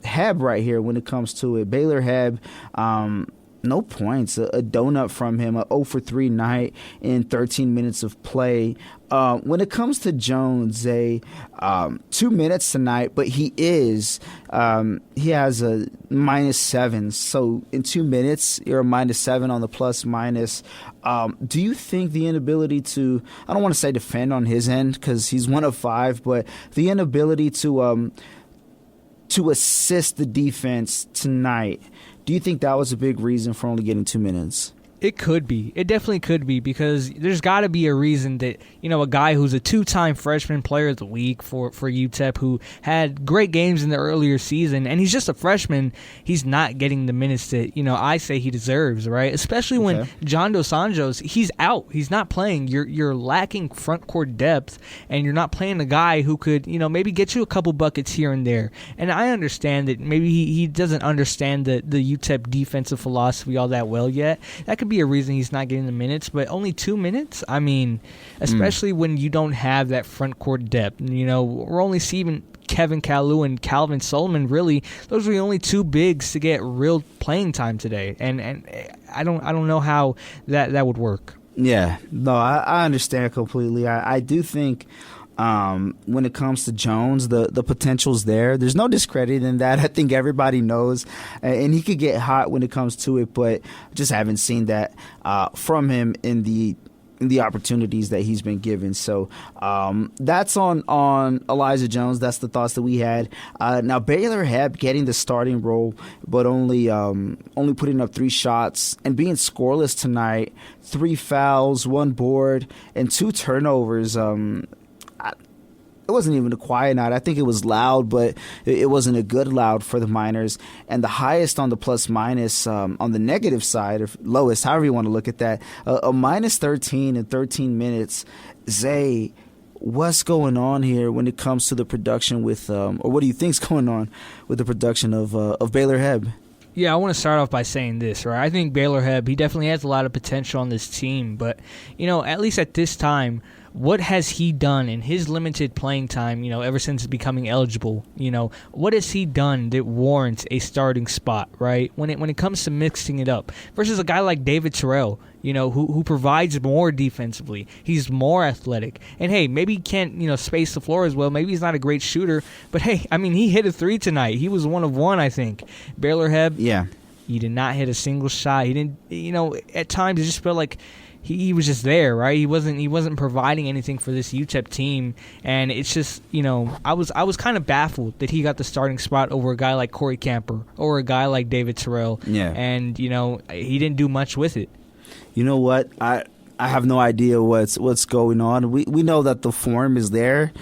Heb right here when it comes to it. Baylor Heb, no points. A donut from him, a 0 for 3 night in 13 minutes of play. When it comes to Jones, 2 minutes tonight, but he has a -7. So in 2 minutes, you're a -7 on the plus minus. Do you think the inability to, I don't want to say defend on his end because he's 1 of 5, but the inability to assist the defense tonight, do you think that was a big reason for only getting 2 minutes?
It could be. It definitely could be, because there's got to be a reason that, a guy who's a 2-time freshman player of the week for UTEP, who had great games in the earlier season, and he's just a freshman, he's not getting the minutes that, I say he deserves, right? Especially when John Dos Anjos, he's out. He's not playing. You're lacking front court depth, and you're not playing a guy who could, maybe get you a couple buckets here and there. And I understand that maybe he doesn't understand the UTEP defensive philosophy all that well yet. That could be a reason he's not getting the minutes, but only 2 minutes? I mean, especially when you don't have that front court depth. We're only seeing Kevin Kalu and Calvin Solomon, really. Those are the only 2 bigs to get real playing time today. And I don't know how that would work.
Yeah. No, I understand completely. I do think when it comes to Jones, the potential's there. There's no discrediting that. I think everybody knows, and he could get hot when it comes to it, but just haven't seen that from him in the opportunities that he's been given. So that's on Elijah Jones. That's the thoughts that we had. Now Baylor Heb getting the starting role, but only putting up 3 shots and being scoreless tonight. 3 fouls, 1 board, and 2 turnovers. It wasn't even a quiet night. I think it was loud, but it wasn't a good loud for the Miners. And the highest on the plus-minus on the negative side, or lowest, however you want to look at that, a minus 13 in 13 minutes. Zay, what's going on here when it comes to the production with, or what do you think's going on with the production of Baylor Heb?
Yeah, I want to start off by saying this, right? I think Baylor Heb, he definitely has a lot of potential on this team, but, at least at this time, what has he done in his limited playing time, ever since becoming eligible? What has he done that warrants a starting spot, right? When it comes to mixing it up versus a guy like David Terrell, who provides more defensively. He's more athletic. And hey, maybe he can't, space the floor as well. Maybe he's not a great shooter, but hey, I mean, he hit a 3 tonight. He was 1 of 1, I think. Baylor Heb, he did not hit a single shot. He didn't, at times it just felt like he was just there, right? He wasn't providing anything for this UTEP team, and it's just, I was kind of baffled that he got the starting spot over a guy like Corey Camper or a guy like David Terrell. Yeah. And he didn't do much with it. You know what?
I have no idea what's going on. We know that the form is there.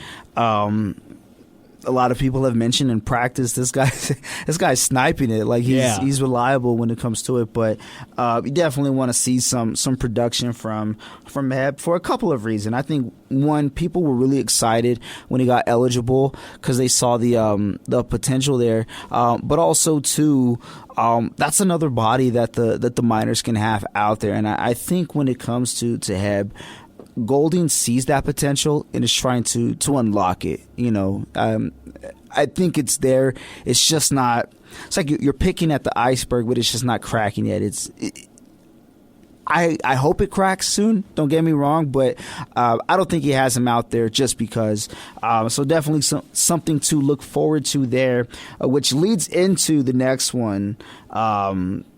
A lot of people have mentioned in practice this guy's sniping it. Like he's reliable when it comes to it. But you definitely want to see some production from Heb for a couple of reasons. I think one, people were really excited when he got eligible because they saw the potential there. But also two, that's another body that the Miners can have out there. And I think when it comes to Heb, Golding sees that potential and is trying to unlock it. I think it's there. It's just not. It's like you're picking at the iceberg, but it's just not cracking yet. I hope it cracks soon. Don't get me wrong, but I don't think he has him out there just because. So definitely something to look forward to there, which leads into the next one.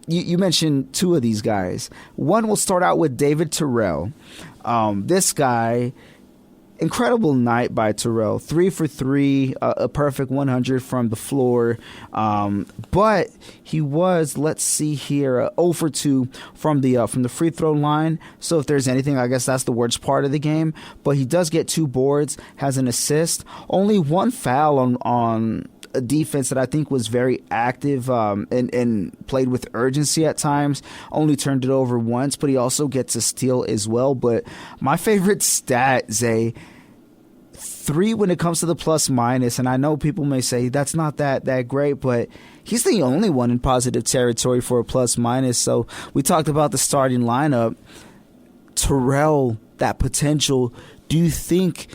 You mentioned 2 of these guys. One, will start out with David Terrell. This guy, incredible night by Terrell. 3 for 3, a perfect 100 from the floor. But he was, let's see here, 0 for 2 from the free throw line. So if there's anything, I guess that's the worst part of the game. But he does get 2 boards, has an assist. Only 1 foul on a defense that I think was very active and played with urgency at times. Only turned it over once, but he also gets a steal as well. But my favorite stat, Zay, 3 when it comes to the plus minus, and I know people may say that's not that great, but he's the only one in positive territory for a plus minus. So we talked about the starting lineup. Terrell, that potential. Do you think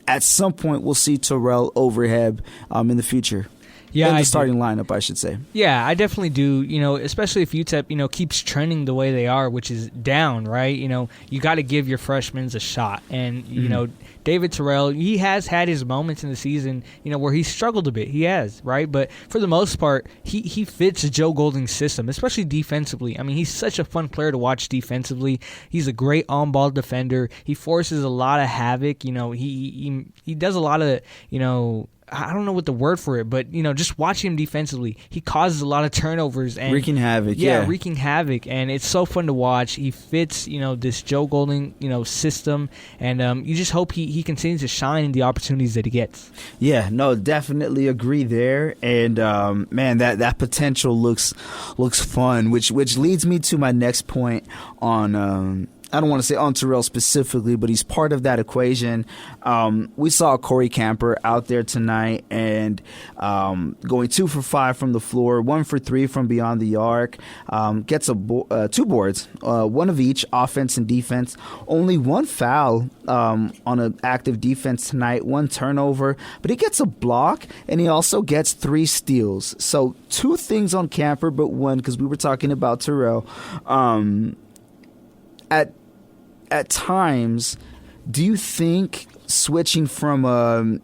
at some point we'll see Terrell over Heb in the future?
Yeah,
in the starting lineup, I should say.
Yeah, I definitely do. Especially if UTEP, keeps trending the way they are, which is down, right? You got to give your freshmen a shot. And, David Terrell, he has had his moments in the season, where he struggled a bit. He has, right? But for the most part, he fits Joe Golding's system, especially defensively. I mean, he's such a fun player to watch defensively. He's a great on-ball defender. He forces a lot of havoc. He does a lot of, I don't know what the word for it, but just watching him defensively, he causes a lot of turnovers and
wreaking havoc. Yeah,
wreaking havoc, and it's so fun to watch. He fits this Joe Golding system, and you just hope he continues to shine in the opportunities that he gets.
Yeah, no, definitely agree there, and man, that potential looks fun, which leads me to my next point on. I don't want to say on Terrell specifically, but he's part of that equation. We saw Corey Camper out there tonight and going 2 for 5 from the floor, 1 for 3 from beyond the arc. Gets 2 boards, 1 of each, offense and defense. Only 1 foul on an active defense tonight, 1 turnover, but he gets a block and he also gets 3 steals. So 2 things on Camper, but 1 because we were talking about Terrell. At times, do you think switching from a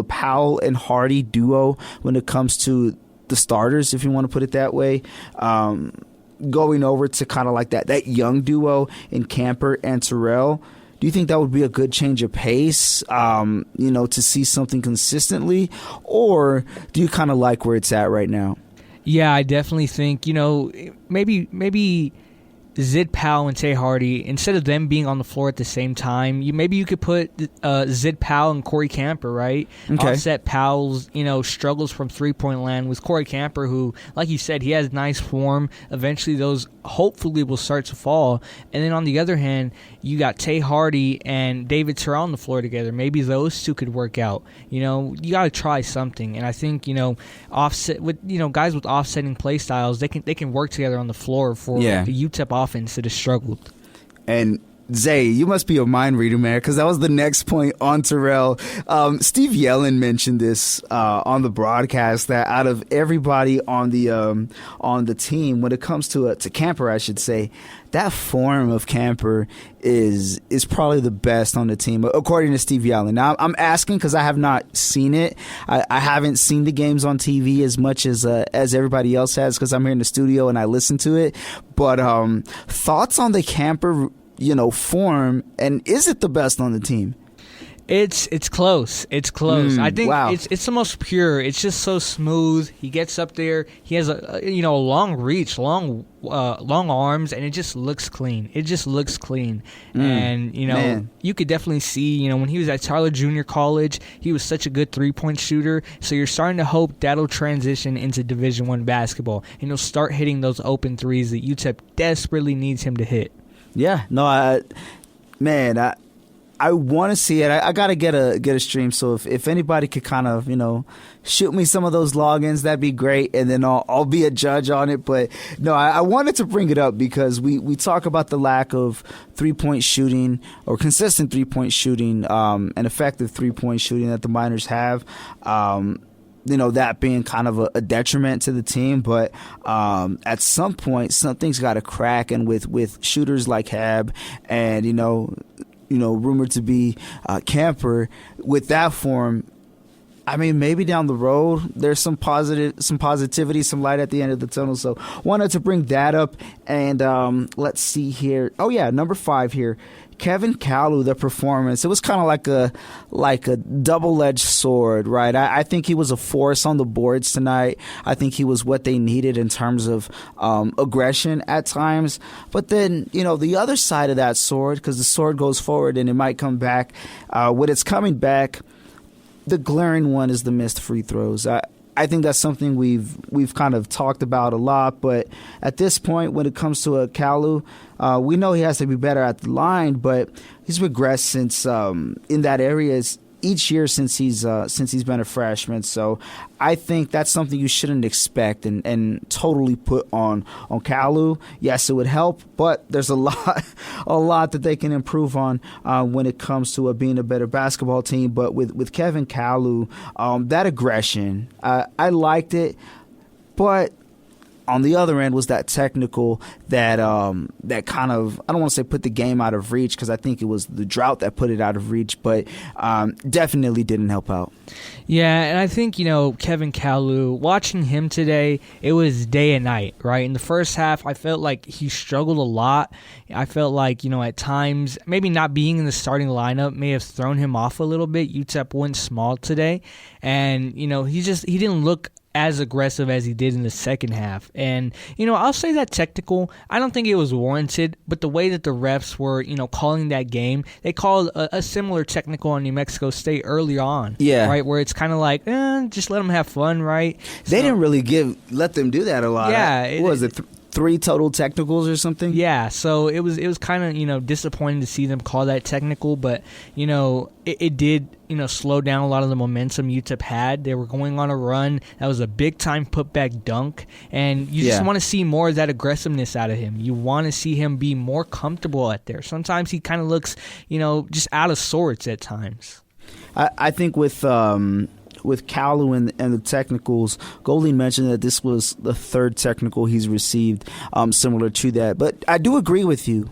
Powell and Hardy duo when it comes to the starters, if you want to put it that way, going over to kind of like that young duo in Camper and Terrell, do you think that would be a good change of pace, to see something consistently, or do you kind of like where it's at right now?
Yeah, I definitely think, maybe Zid Powell and Tay Hardy, instead of them being on the floor at the same time, maybe you could put Zid Powell and Corey Camper, right?
Okay.
Offset Powell's, struggles from three-point land with Corey Camper, who, like you said, he has nice form. Eventually, those hopefully will start to fall. And then on the other hand, you got Tay Hardy and David Terrell on the floor together. Maybe those two could work out. You got to try something. And I think, offset with guys with offsetting play styles, they can work together on the floor for the UTEP offense that has struggled.
And Zay, you must be a mind reader, man, because that was the next point on Terrell. Steve Yellen mentioned this on the broadcast, that out of everybody on the team, when it comes to Camper, I should say, that form of Camper is probably the best on the team, according to Steve Yellen. Now, I'm asking because I have not seen it. I haven't seen the games on TV as much as everybody else has, because I'm here in the studio and I listen to it. But thoughts on the Camper form, and is it the best on the team?
It's close. It's close. I think
wow.
it's the most pure. It's just so smooth. He gets up there. He has a long reach, long arms, and it just looks clean. And
man.
You could definitely see when he was at Tyler Junior College, he was such a good 3-point shooter. So you're starting to hope that'll transition into Division I basketball, and he'll start hitting those open threes that UTEP desperately needs him to hit.
Yeah, no, I want to see it. I gotta get a stream. So if anybody could kind of shoot me some of those logins, that'd be great, and then I'll be a judge on it. But no, I wanted to bring it up because we talk about the lack of 3-point shooting or consistent 3-point shooting, and effective 3-point shooting that the Miners have. That being kind of a detriment to the team, but at some point something's got to crack, and with shooters like Hab and rumored to be Camper with that form, I mean, maybe down the road there's some positivity, some light at the end of the tunnel. So wanted to bring that up, and let's see here. Oh yeah, number 5 here. Kevin Kalu, the performance, it was kind of like a double-edged sword, right? I think he was a force on the boards tonight. I think he was what they needed in terms of aggression at times. But then, the other side of that sword, because the sword goes forward and it might come back. When it's coming back, the glaring one is the missed free throws. I think that's something we've kind of talked about a lot, but at this point, when it comes to a Kalu, we know he has to be better at the line, but he's regressed since in that area each year since he's been a freshman. So I think that's something you shouldn't expect and totally put on Kalu. Yes, it would help, but there's a lot that they can improve on when it comes to being a better basketball team. But with Kevin Kalu, that aggression, I liked it, but on the other end was that technical that that kind of, I don't want to say put the game out of reach, because I think it was the drought that put it out of reach, but definitely didn't help out.
Yeah, and I think, Kevin Kalu, watching him today, it was day and night, right? In the first half, I felt like he struggled a lot. I felt like, at times, maybe not being in the starting lineup may have thrown him off a little bit. UTEP went small today, and, he didn't look as aggressive as he did in the second half. And, I'll say that technical, I don't think it was warranted, but the way that the refs were, calling that game, they called a similar technical on New Mexico State early on.
Yeah.
Right, where it's kind of like, just let them have fun, right?
They didn't really let them do that a lot.
Yeah.
What was it? 3 total technicals or something?
Yeah, so it was kind of, disappointing to see them call that technical, but, it did, slow down a lot of the momentum UTEP had. They were going on a run. That was a big-time putback dunk, and you just want to see more of that aggressiveness out of him. You want to see him be more comfortable out there. Sometimes he kind of looks, just out of sorts at times.
I think with Kalu and the technicals, Golding mentioned that this was the 3rd technical he's received, similar to that. But I do agree with you.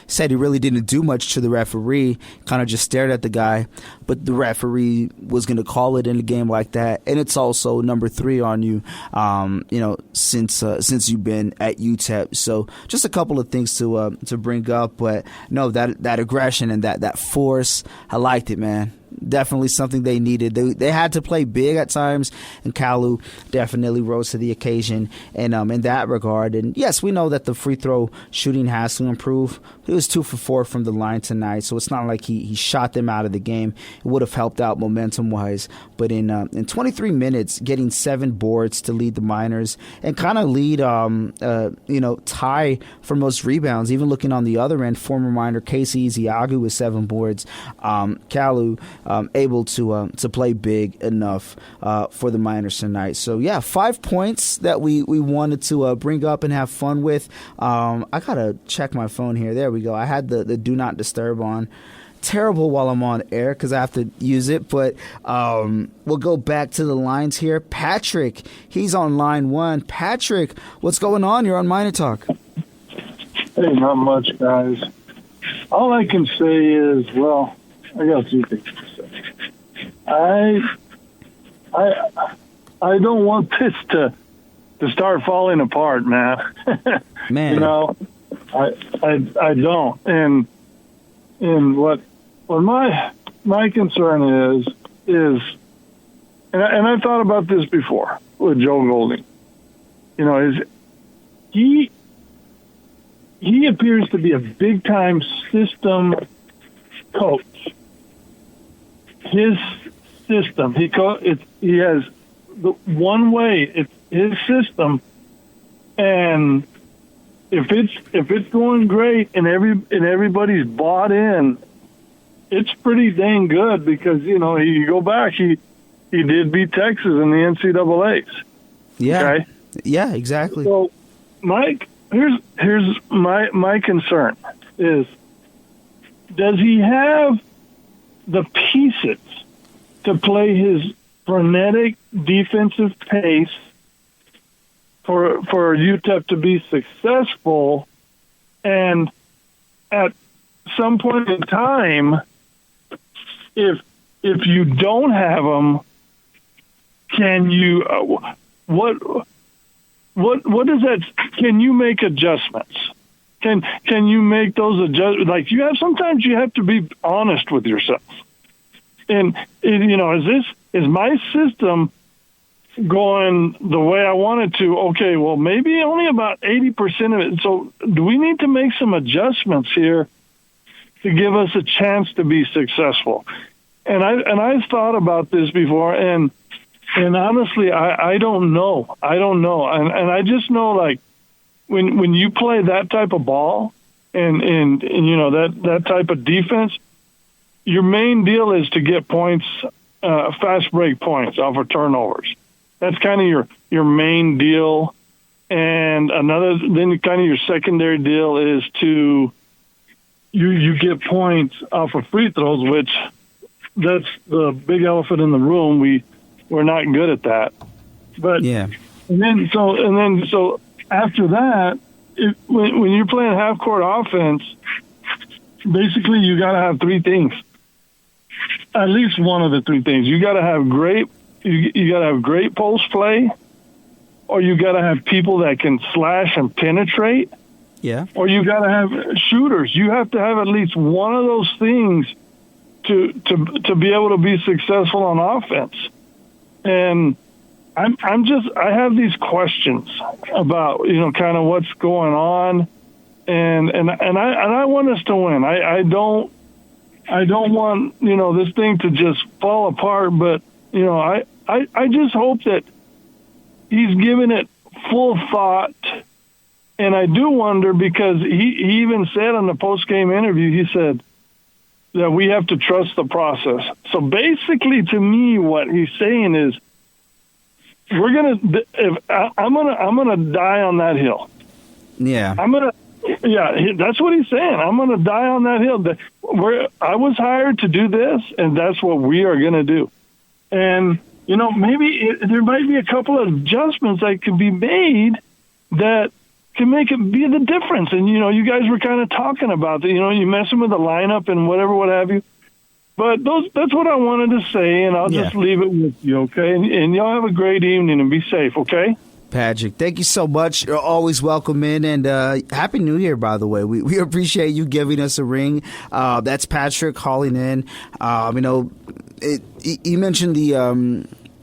Said he really didn't do much to the referee, kind of just stared at the guy. But the referee was going to call it in a game like that, and it's also number 3 on you. Since you've been at UTEP. So just a couple of things to bring up, but no, that aggression and that force, I liked it, man. Definitely something they needed. They had to play big at times, and Kalu definitely rose to the occasion in that regard. And yes, we know that the free throw shooting has to improve. He was 2 for 4 from the line tonight, so it's not like he shot them out of the game. It would have helped out momentum wise, but in 23 minutes, getting 7 boards to lead the Miners and kind of lead tie for most rebounds. Even looking on the other end, former Miner Casey Iziagu with 7 boards. Kalu able to play big enough for the Miners tonight. So, yeah, 5 points that we wanted to bring up and have fun with. I got to check my phone here. There we go. I had the Do Not Disturb on. Terrible while I'm on air because I have to use it. But we'll go back to the lines here. Patrick, he's on line 1. Patrick, what's going on? You're on MinerTalk.
Hey, not much, guys. All I can say is, well, I got 2 things to say. I don't want this to start falling apart, man.
Man,
I don't. And what my concern is, and I thought about this before with Joe Golding. Is he appears to be a big time system coach. His system, he has the one way. It's his system, and if it's going great and everybody's bought in, it's pretty dang good because you go back, he did beat Texas in the NCAAs.
Yeah,
okay?
Yeah, exactly.
So, Mike, here's my concern is, does he have the pieces to play his frenetic defensive pace for UTEP to be successful? And at some point in time, if you don't have them, can you what is that? Can you make adjustments? Can you make those adjustments? Like sometimes you have to be honest with yourself. And is my system going the way I want it to? Okay, well, maybe only about 80% of it. So do we need to make some adjustments here to give us a chance to be successful? And I've thought about this before, and honestly, I don't know. And I just know, like, when you play that type of ball and that type of defense, your main deal is to get points, fast break points off of turnovers. That's kind of your main deal. And then kind of your secondary deal is to you get points off of free throws, which that's the big elephant in the room. We're not good at that. But
yeah.
And then so after that, when you're playing half court offense, basically you got to have three things. At least one of the three things. You got to have great post play, or you got to have people that can slash and penetrate.
Yeah.
Or you got to have shooters. You have to have at least one of those things to be able to be successful on offense. And I have these questions about, kind of what's going on, and I want us to win. I don't want, this thing to just fall apart, but I just hope that he's given it full thought. And I do wonder, because he even said in the post-game interview, he said that we have to trust the process. So basically, to me, what he's saying is, I'm gonna die on that hill.
Yeah.
That's what he's saying. I'm gonna die on that hill. I was hired to do this, and that's what we are gonna do. And maybe there might be a couple of adjustments that could be made that can make it be the difference. And, you guys were kind of talking about that, you messing with the lineup and whatever, what have you. But that's what I wanted to say, and I'll just leave it with you, okay? And y'all have a great evening and be safe, okay?
Patrick, thank you so much. You're always welcome in, and Happy New Year, by the way. We appreciate you giving us a ring. That's Patrick calling in. You mentioned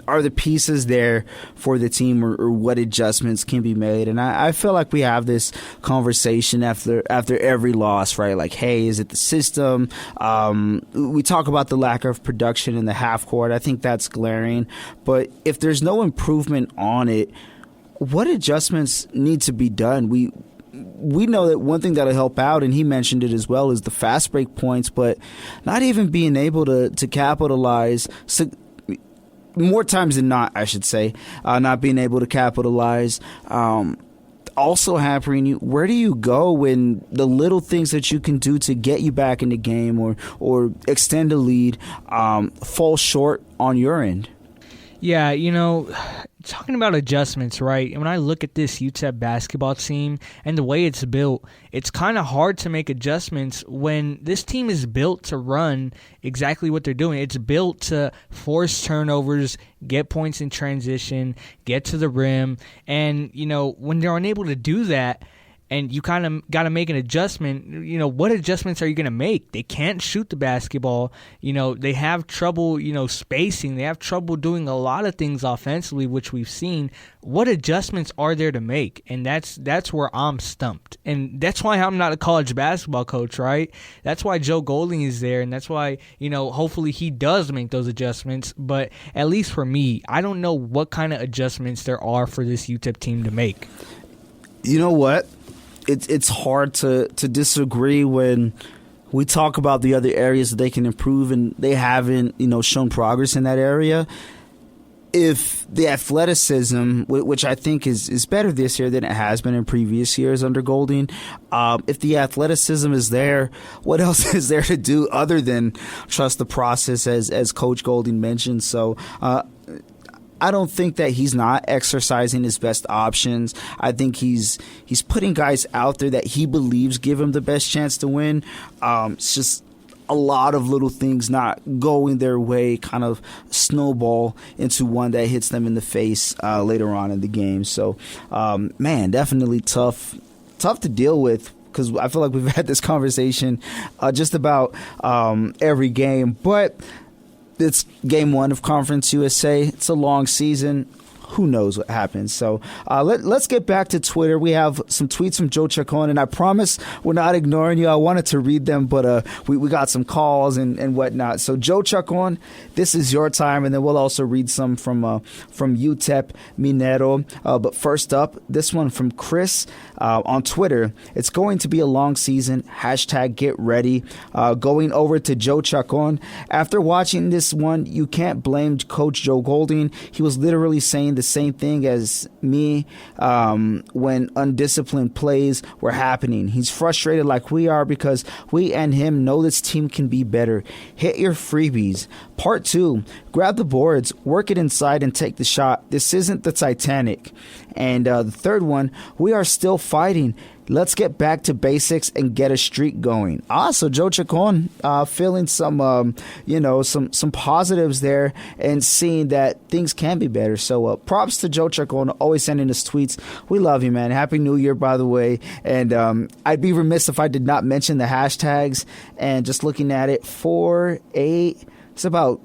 are the pieces there for the team, or what adjustments can be made? And I feel like we have this conversation after every loss, right? Like, hey, is it the system? We talk about the lack of production in the half court. I think that's glaring. But if there's no improvement on it, what adjustments need to be done? We know that one thing that'll help out, and he mentioned it as well, is the fast break points, but not even being able to capitalize. So, more times than not, I should say, not being able to capitalize. Also hampering you. Where do you go when the little things that you can do to get you back in the game or extend a lead fall short on your end?
Yeah, talking about adjustments, right? And when I look at this UTEP basketball team and the way it's built, it's kind of hard to make adjustments when this team is built to run exactly what they're doing. It's built to force turnovers, get points in transition, get to the rim. And, when they're unable to do that, and you kind of got to make an adjustment, what adjustments are you going to make? They can't shoot the basketball. They have trouble, spacing. They have trouble doing a lot of things offensively, which we've seen. What adjustments are there to make? And that's where I'm stumped. And that's why I'm not a college basketball coach, right? That's why Joe Golding is there, and that's why, hopefully he does make those adjustments. But at least for me, I don't know what kind of adjustments there are for this UTEP team to make.
You know what? It's hard to disagree when we talk about the other areas that they can improve, and they haven't, shown progress in that area. If the athleticism, which I think is better this year than it has been in previous years under Golding, if the athleticism is there, what else is there to do other than trust the process, as Coach Golding mentioned? So, I don't think that he's not exercising his best options. I think he's putting guys out there that he believes give him the best chance to win. It's just a lot of little things not going their way kind of snowball into one that hits them in the face later on in the game. So, definitely tough to deal with, because I feel like we've had this conversation just about every game. But it's game one of Conference USA. It's a long season. Who knows what happens? So let's get back to Twitter. We have some tweets from Joe Chacon, and I promise we're not ignoring you. I wanted to read them, but we got some calls and whatnot. So Joe Chacon, this is your time, and then we'll also read some from UTEP Minero. But first up, this one from Chris on Twitter. It's going to be a long season. #get ready. Going over to Joe Chacon. After watching this one, you can't blame Coach Joe Golding. He was literally saying the the same thing as me when undisciplined plays were happening. He's frustrated like we are because we and him know this team can be better. Hit your freebies. Part 2, grab the boards, work it inside, and take the shot. This isn't the Titanic. And the third one, we are still fighting. Let's get back to basics and get a streak going. So Joe Chacon feeling some positives there and seeing that things can be better. So props to Joe Chacon, always sending us tweets. We love you, man. Happy New Year, by the way. And I'd be remiss if I did not mention the hashtags. And just looking at it, 4, 8, it's about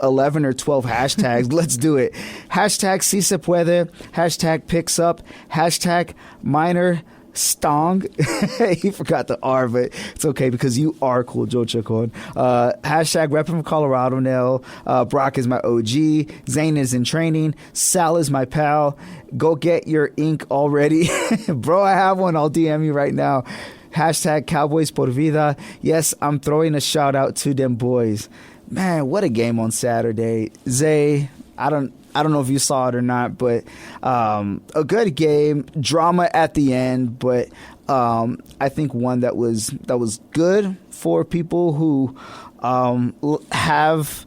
11 or 12 hashtags. Let's do it. Hashtag Si Se Puede. Hashtag Picks Up. Hashtag Miner Stong. He forgot the R, but it's okay because you are cool, Joe Chacon. Hashtag Reppin' from Colorado Nell. Brock is my OG. Zane is in training. Sal is my pal. Go get your ink already. Bro, I have one. I'll DM you right now. Hashtag Cowboys por vida. Yes, I'm throwing a shout out to them boys. Man, what a game on Saturday. Zay, I don't know if you saw it or not, but a good game, drama at the end, but I think one that was good for people who have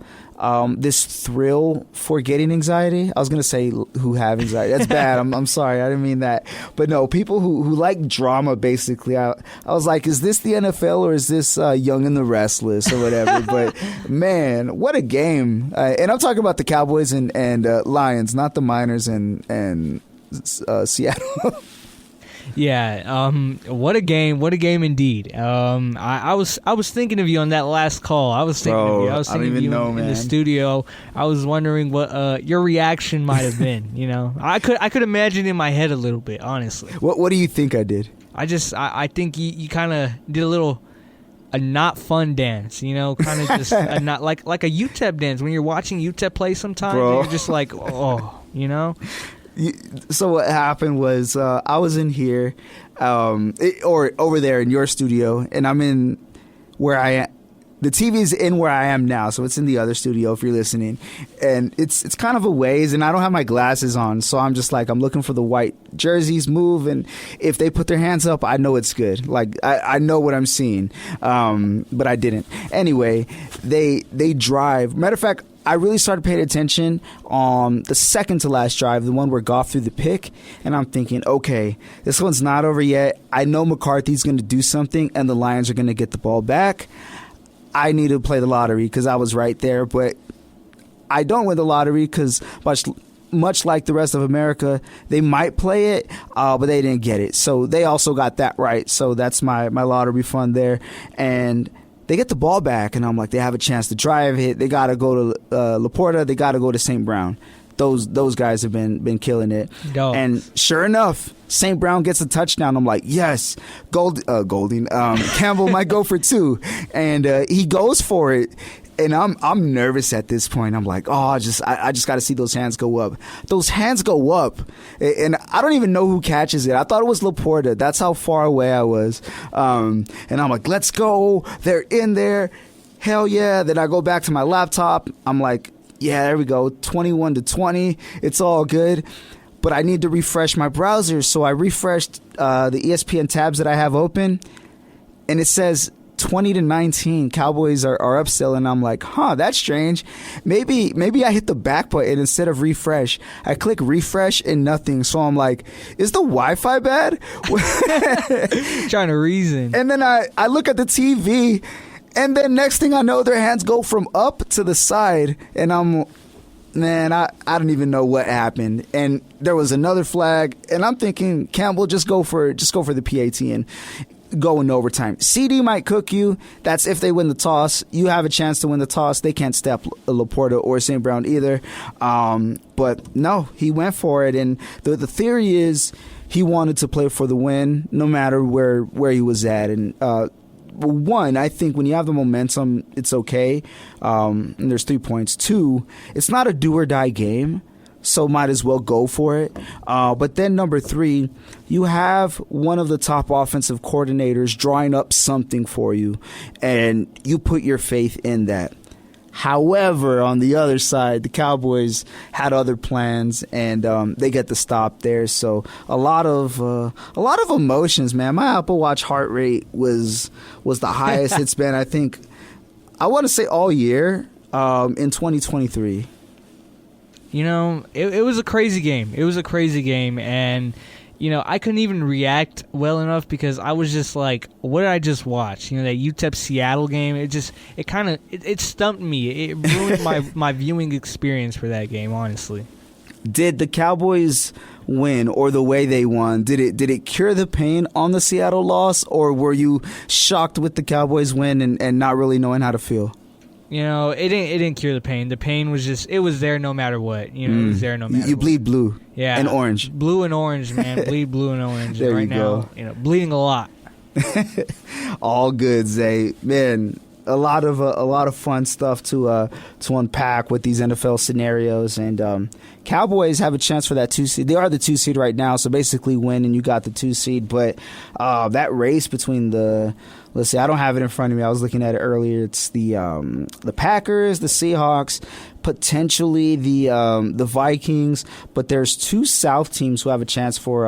this thrill for getting anxiety. I was going to say who have anxiety. That's bad. I'm sorry. I didn't mean that. But no, people who like drama, basically. I was like, is this the NFL or is this Young and the Restless or whatever? But, man, what a game. And I'm talking about the Cowboys and Lions, not the Miners and Seattle.
Yeah, what a game indeed. I was thinking of you on that last call. I was thinking of you. I was thinking of you in the studio. I was wondering what your reaction might have been. I could imagine in my head a little bit, honestly.
What do you think I did?
I think you kind of did a not fun dance, kind of just a not like a UTEP dance when you're watching UTEP play sometimes.
Bro.
You're just like, oh.
So what happened was I was in here or over there in your studio, and I'm in where I am. The TV's in where I am now, so it's in the other studio if you're listening. And it's kind of a ways, and I don't have my glasses on, so I'm just like, I'm looking for the white jerseys move, and if they put their hands up, I know it's good. Like, I know what I'm seeing, but I didn't. Anyway, they drive. Matter of fact, I really started paying attention on the second to last drive, the one where Goff threw the pick, and I'm thinking, okay, this one's not over yet. I know McCarthy's going to do something, and the Lions are going to get the ball back. I need to play the lottery because I was right there, but I don't win the lottery because much like the rest of America, they might play it, but they didn't get it. So they also got that right. So that's my lottery fund there. And they get the ball back, and I'm like, they have a chance to drive it. They got to go to Laporta. They got to go to St. Brown. Those guys have been killing it.
Dogs.
And sure enough, St. Brown gets a touchdown. I'm like, yes, Golding. Campbell might go for 2. And he goes for it. And I'm nervous at this point. I'm like, I just got to see those hands go up. Those hands go up, and I don't even know who catches it. I thought it was Laporta. That's how far away I was. And I'm like, let's go. They're in there. Hell yeah. Then I go back to my laptop. I'm like, yeah, there we go. 21-20. It's all good. But I need to refresh my browser. So I refreshed the ESPN tabs that I have open, and it says 20-19. Cowboys are up still, and I'm like, that's strange. Maybe I hit the back button instead of refresh. I click refresh and nothing. So I'm like, is the Wi-Fi bad?
Trying to reason.
And then I look at the TV, and then next thing I know, their hands go from up to the side, and I don't even know what happened. And there was another flag, and I'm thinking, Campbell, just go for the PAT and go in overtime. CD might cook you. That's if they win the toss. You have a chance to win the toss. They can't stop Laporta or St. Brown either. But no, he went for it, and the theory is he wanted to play for the win, no matter where he was at. And one, I think when you have the momentum, it's okay. And there's 3 points. 2, it's not a do or die game, so might as well go for it. But then number 3, you have one of the top offensive coordinators drawing up something for you, and you put your faith in that. However, on the other side, the Cowboys had other plans, and they get the stop there. So a lot of emotions, man. My Apple Watch heart rate was the highest it's been, I think, I want to say all year in 2023.
You know, it was a crazy game. It was a crazy game, and you know, I couldn't even react well enough because I was just like, what did I just watch? You know, that UTEP-Seattle game, it stumped me. It ruined my viewing experience for that game, honestly.
Did the Cowboys win, or the way they won, did it cure the pain on the Seattle loss, or were you shocked with the Cowboys win and not really knowing how to feel?
You know, it didn't cure the pain. The pain was just, it was there no matter what. You know, it was there no matter what.
You bleed blue and orange.
Blue and orange, man. Bleed blue and orange.
There
right
you go.
now, you know, bleeding a lot.
All good, Zay. Man, a lot of fun stuff to unpack with these NFL scenarios, and Cowboys have a chance for that 2 seed. They are the 2 seed right now, so basically win and you got the 2 seed. But that race between let's see, I don't have it in front of me. I was looking at it earlier. It's the Packers, the Seahawks, potentially the Vikings, but there's 2 South teams who have a chance for.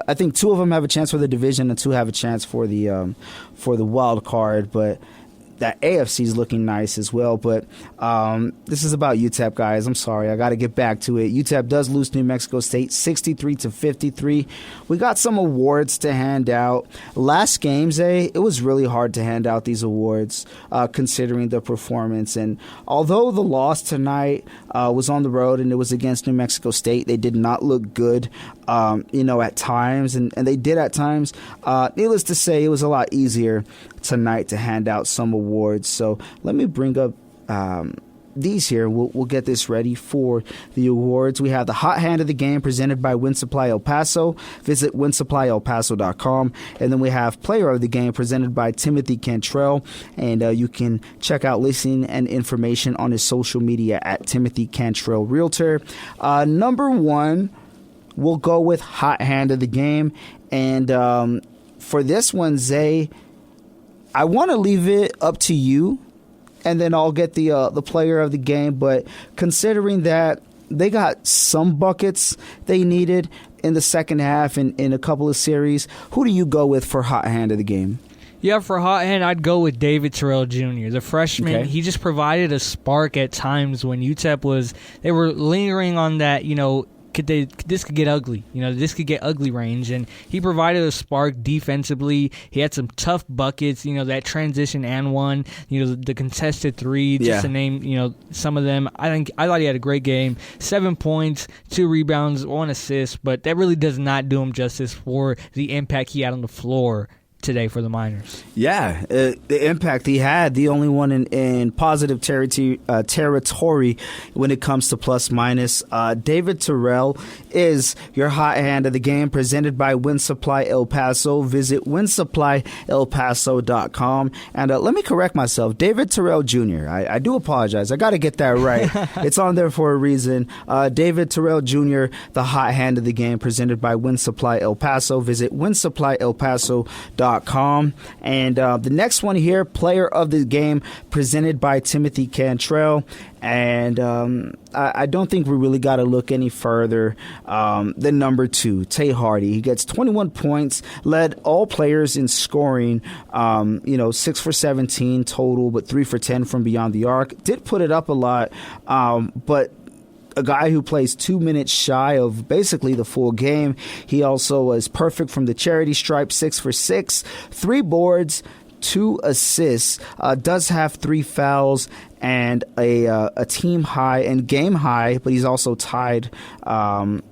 I think 2 of them have a chance for the division, and 2 have a chance for the wild card. But that AFC is looking nice as well. But this is about UTEP, guys. I'm sorry, I got to get back to it. UTEP does lose to New Mexico State 63-53. We got some awards to hand out. Last game, Zay, it was really hard to hand out these awards considering the performance. And although the loss tonight was on the road and it was against New Mexico State, they did not look good, at times, and they did at times. Needless to say, it was a lot easier tonight to hand out some awards. So let me bring up these here. We'll get this ready for the awards. We have the Hot Hand of the Game presented by Wind Supply El Paso. Visit windsupplyelpaso.com. And then we have Player of the Game presented by Timothy Cantrell. And you can check out listing and information on his social media at Timothy Cantrell Realtor. Number 1, we'll go with Hot Hand of the Game. And for this one, Zay, I want to leave it up to you, and then I'll get the player of the game. But considering that they got some buckets they needed in the second half and in a couple of series, who do you go with for Hot Hand of the Game?
Yeah, for Hot Hand, I'd go with David Terrell Jr., the freshman.
Okay.
He just provided a spark at times when UTEP they were lingering on that, this could get ugly. This could get ugly range. And he provided a spark defensively. He had some tough buckets, that transition and one, the contested 3, just to name, some of them. I thought he had a great game. 7 points, 2 rebounds, 1 assist, but that really does not do him justice for the impact he had on the floor today for the Miners.
Yeah, the impact he had, the only one in positive territory when it comes to plus minus. David Terrell is your hot hand of the game, presented by Wind Supply El Paso. Visit windsupplyelpaso.com. And let me correct myself, David Terrell Jr. I do apologize. I got to get that right. It's on there for a reason. David Terrell Jr., the hot hand of the game, presented by Wind Supply El Paso. Visit windsupplyelpaso.com. And the next one here, player of the game, presented by Timothy Cantrell. And I don't think we really got to look any further than number 2, Tay Hardy. He gets 21 points, led all players in scoring, 6 for 17 total, but 3 for 10 from beyond the arc. Did put it up a lot, but a guy who plays 2 minutes shy of basically the full game. He also was perfect from the charity stripe, 6 for 6, 3 boards, 2 assists, does have 3 fouls and a team high and game high, but he's also tied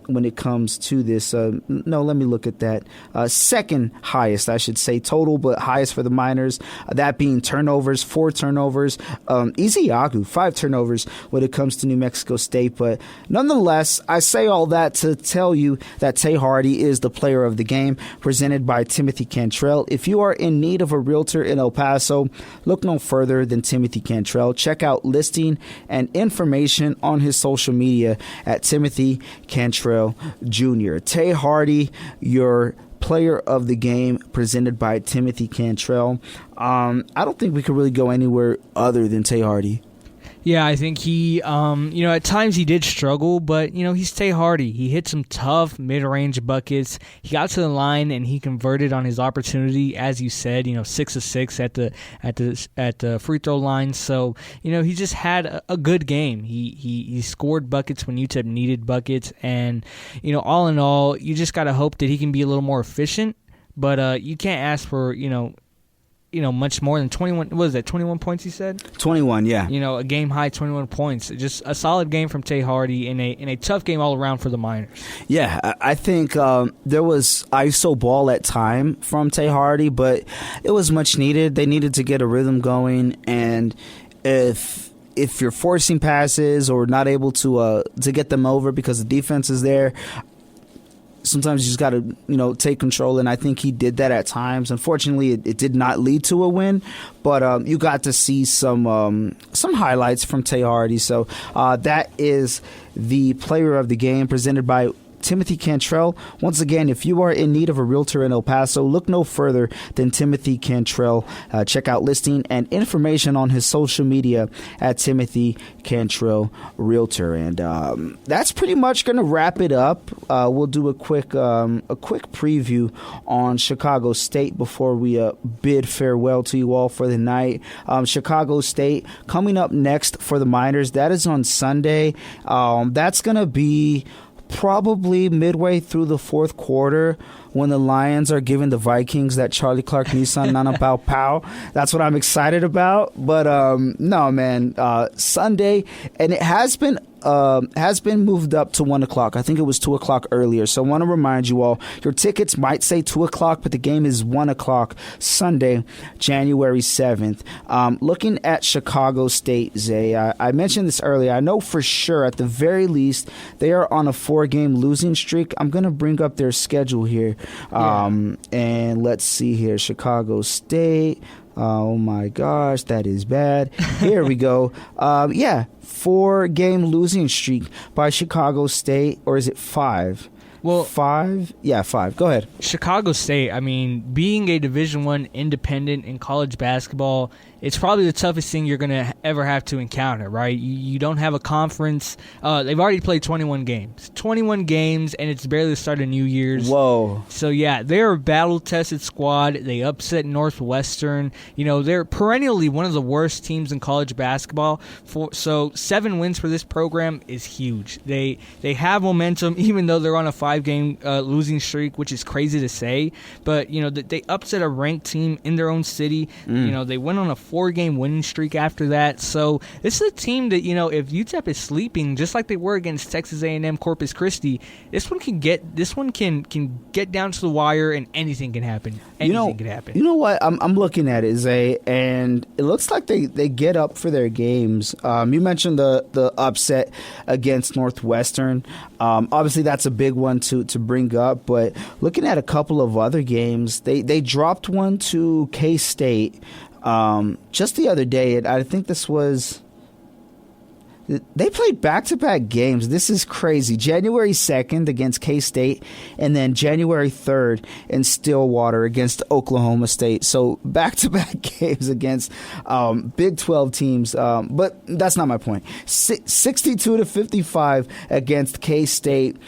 when it comes to this. No, let me look at that. Second highest, I should say, total, but highest for the Miners. That being turnovers, 4 turnovers. Iziagu, 5 turnovers when it comes to New Mexico State. But nonetheless, I say all that to tell you that Tay Hardy is the player of the game, presented by Timothy Cantrell. If you are in need of a realtor in El Paso, look no further than Timothy Cantrell. Check out listing and information on his social media at Timothy Cantrell Jr. Tay Hardy, your player of the game, presented by Timothy Cantrell. I don't think we could really go anywhere other than Tay Hardy.
Yeah, I think he, at times he did struggle, but, he's Tay Hardy. He hit some tough mid-range buckets. He got to the line and he converted on his opportunity, as you said, 6 of 6 at the free throw line. So, he just had a good game. He scored buckets when UTEP needed buckets, and, all in all, you just got to hope that he can be a little more efficient, but you can't ask for, much more than 21. What is that? 21 points, he said?
21, yeah.
A game high 21 points. Just a solid game from Tay Hardy in a tough game all around for the Miners.
Yeah, I think there was ISO ball at time from Tay Hardy, but it was much needed. They needed to get a rhythm going, and if you're forcing passes or not able to get them over because the defense is there, sometimes you just got to, take control, and I think he did that at times. Unfortunately, it did not lead to a win, but you got to see some highlights from Tay Hardy. So that is the player of the game presented by Timothy Cantrell. Once again, if you are in need of a realtor in El Paso, look no further than Timothy Cantrell. Check out listing and information on his social media at Timothy Cantrell Realtor. And that's pretty much going to wrap it up. We'll do a quick preview on Chicago State before we bid farewell to you all for the night. Chicago State coming up next for the Miners. That is on Sunday. That's going to be probably midway through the fourth quarter when the Lions are giving the Vikings that Charlie Clark Nissan Nana Pow Pow. That's what I'm excited about. But no, man, Sunday, and it has been moved up to 1 o'clock. I think it was 2 o'clock earlier. So I want to remind you all, your tickets might say 2 o'clock, but the game is 1 o'clock Sunday, January 7th. Looking at Chicago State, Zay, I mentioned this earlier. I know for sure, at the very least, they are on a 4-game losing streak. I'm going to bring up their schedule here. And let's see here. Chicago State. Oh my gosh, that is bad. Here we go. 4-game losing streak by Chicago State, or is it 5? Well, 5? Yeah, 5. Go ahead.
Chicago State, being a Division I independent in college basketball, it's probably the toughest thing you're going to ever have to encounter, right? You don't have a conference. They've already played 21 games. 21 games, and it's barely the start of New Year's.
Whoa.
So, yeah, they're a battle-tested squad. They upset Northwestern. They're perennially one of the worst teams in college basketball. So 7 wins for this program is huge. They have momentum, even though they're on a 5-game losing streak, which is crazy to say. But, they upset a ranked team in their own city. They went on a 4-game winning streak after that. So this is a team that, if UTEP is sleeping, just like they were against Texas A&M Corpus Christi, this one can get down to the wire, and anything can happen. Anything can happen.
You know what? I'm looking at it, Zay, and it looks like they get up for their games. You mentioned the upset against Northwestern. Obviously, that's a big one to bring up, but looking at a couple of other games, they dropped one to K-State just the other day, and I think this was... They played back-to-back games. This is crazy. January 2nd against K-State, and then January 3rd in Stillwater against Oklahoma State. So back-to-back games against Big 12 teams. But that's not my point. 62-55 against K-State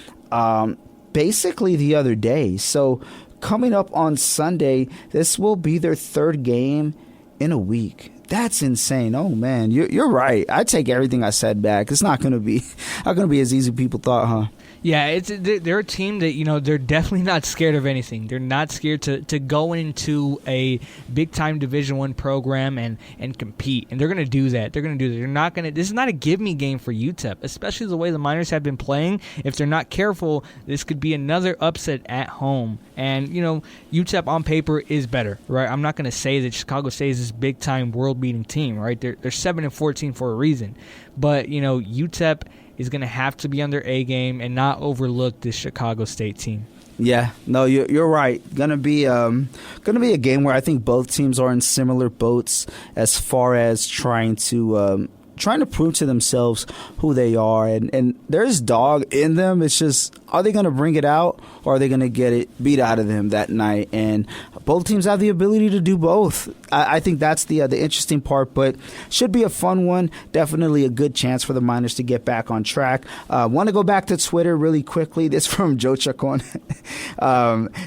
basically the other day. So coming up on Sunday, this will be their 3rd game in a week. That's insane. Oh man, you're right. I take everything I said back. It's not gonna be as easy as people thought, huh?
Yeah, they're a team that, they're definitely not scared of anything. They're not scared to go into a big-time Division I program and compete. And they're going to do that. They're not going to. This is not a give-me game for UTEP, especially the way the Miners have been playing. If they're not careful, this could be another upset at home. And, UTEP on paper is better, right? I'm not going to say that Chicago State is this big-time world-beating team, right? They're 7-14 for a reason. But, UTEP is going to have to be on their A game and not overlook this Chicago State team.
Yeah, no, you're right. Gonna be a game where I think both teams are in similar boats as far as trying to prove to themselves who they are, and there's dog in them. It's just are they going to bring it out, or are they going to get it beat out of them that night? And both teams have the ability to do both. I think that's the interesting part, but should be a fun one. Definitely a good chance for the Miners to get back on track. Want to go back to Twitter really quickly. This from Joe Chacon.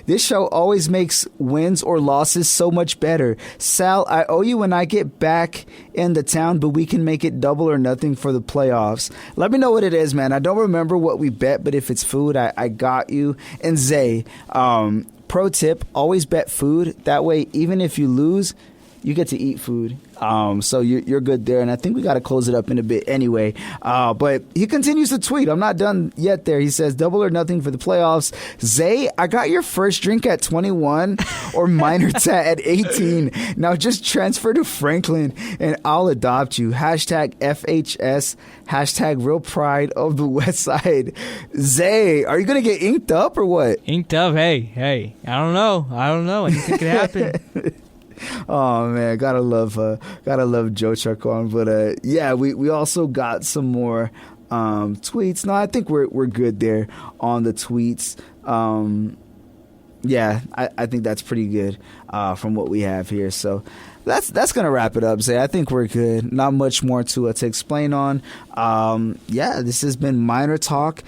This show always makes wins or losses so much better. Sal, I owe you when I get back in the town, but we can make it double or nothing for the playoffs. Let me know what it is, man. I don't remember what we bet, but if it's food, I got you. And Zay, pro tip, always bet food. That way, even if you lose, you get to eat food. So you're good there. And I think we got to close it up in a bit anyway. But he continues to tweet. I'm not done yet there. He says, double or nothing for the playoffs. Zay, I got your first drink at 21 or MinerTalk at 18. Now just transfer to Franklin and I'll adopt you. Hashtag FHS. Hashtag real pride of the West Side. Zay, are you going to get inked up or what?
Inked up? Hey. I don't know. Anything could happen.
Oh man, gotta love Joe Chacon. But yeah, we also got some more tweets. No, I think we're good there on the tweets. Yeah, I think that's pretty good from what we have here. So that's gonna wrap it up. Zay, I think we're good. Not much more to explain on. Yeah, this has been Miner Talk,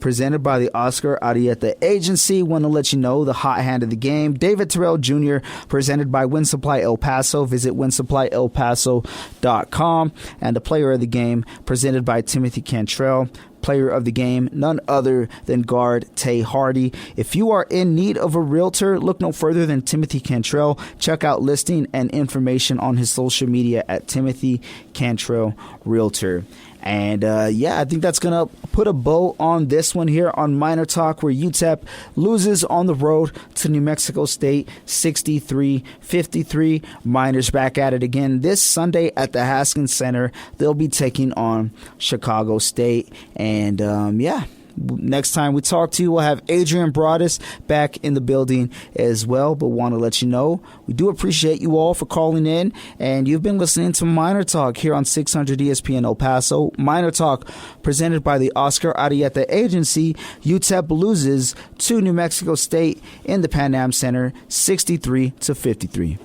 presented by the Oscar Arieta Agency. Want to let you know the hot hand of the game. David Terrell Jr., presented by Wind Supply El Paso. Visit windsupplyelpaso.com. And the player of the game, presented by Timothy Cantrell. Player of the game, none other than guard Tay Hardy. If you are in need of a realtor, look no further than Timothy Cantrell. Check out listing and information on his social media at Timothy Cantrell Realtor. And yeah, I think that's going to put a bow on this one here on Miner Talk, where UTEP loses on the road to New Mexico State 63-53. Miners back at it again this Sunday at the Haskins Center. They'll be taking on Chicago State. And yeah, next time we talk to you, we'll have Adrian Broadus back in the building as well. But want to let you know, we do appreciate you all for calling in. And you've been listening to Miner Talk here on 600 ESPN El Paso. Miner Talk presented by the Oscar Arieta Agency. UTEP loses to New Mexico State in the Pan Am Center 63-53.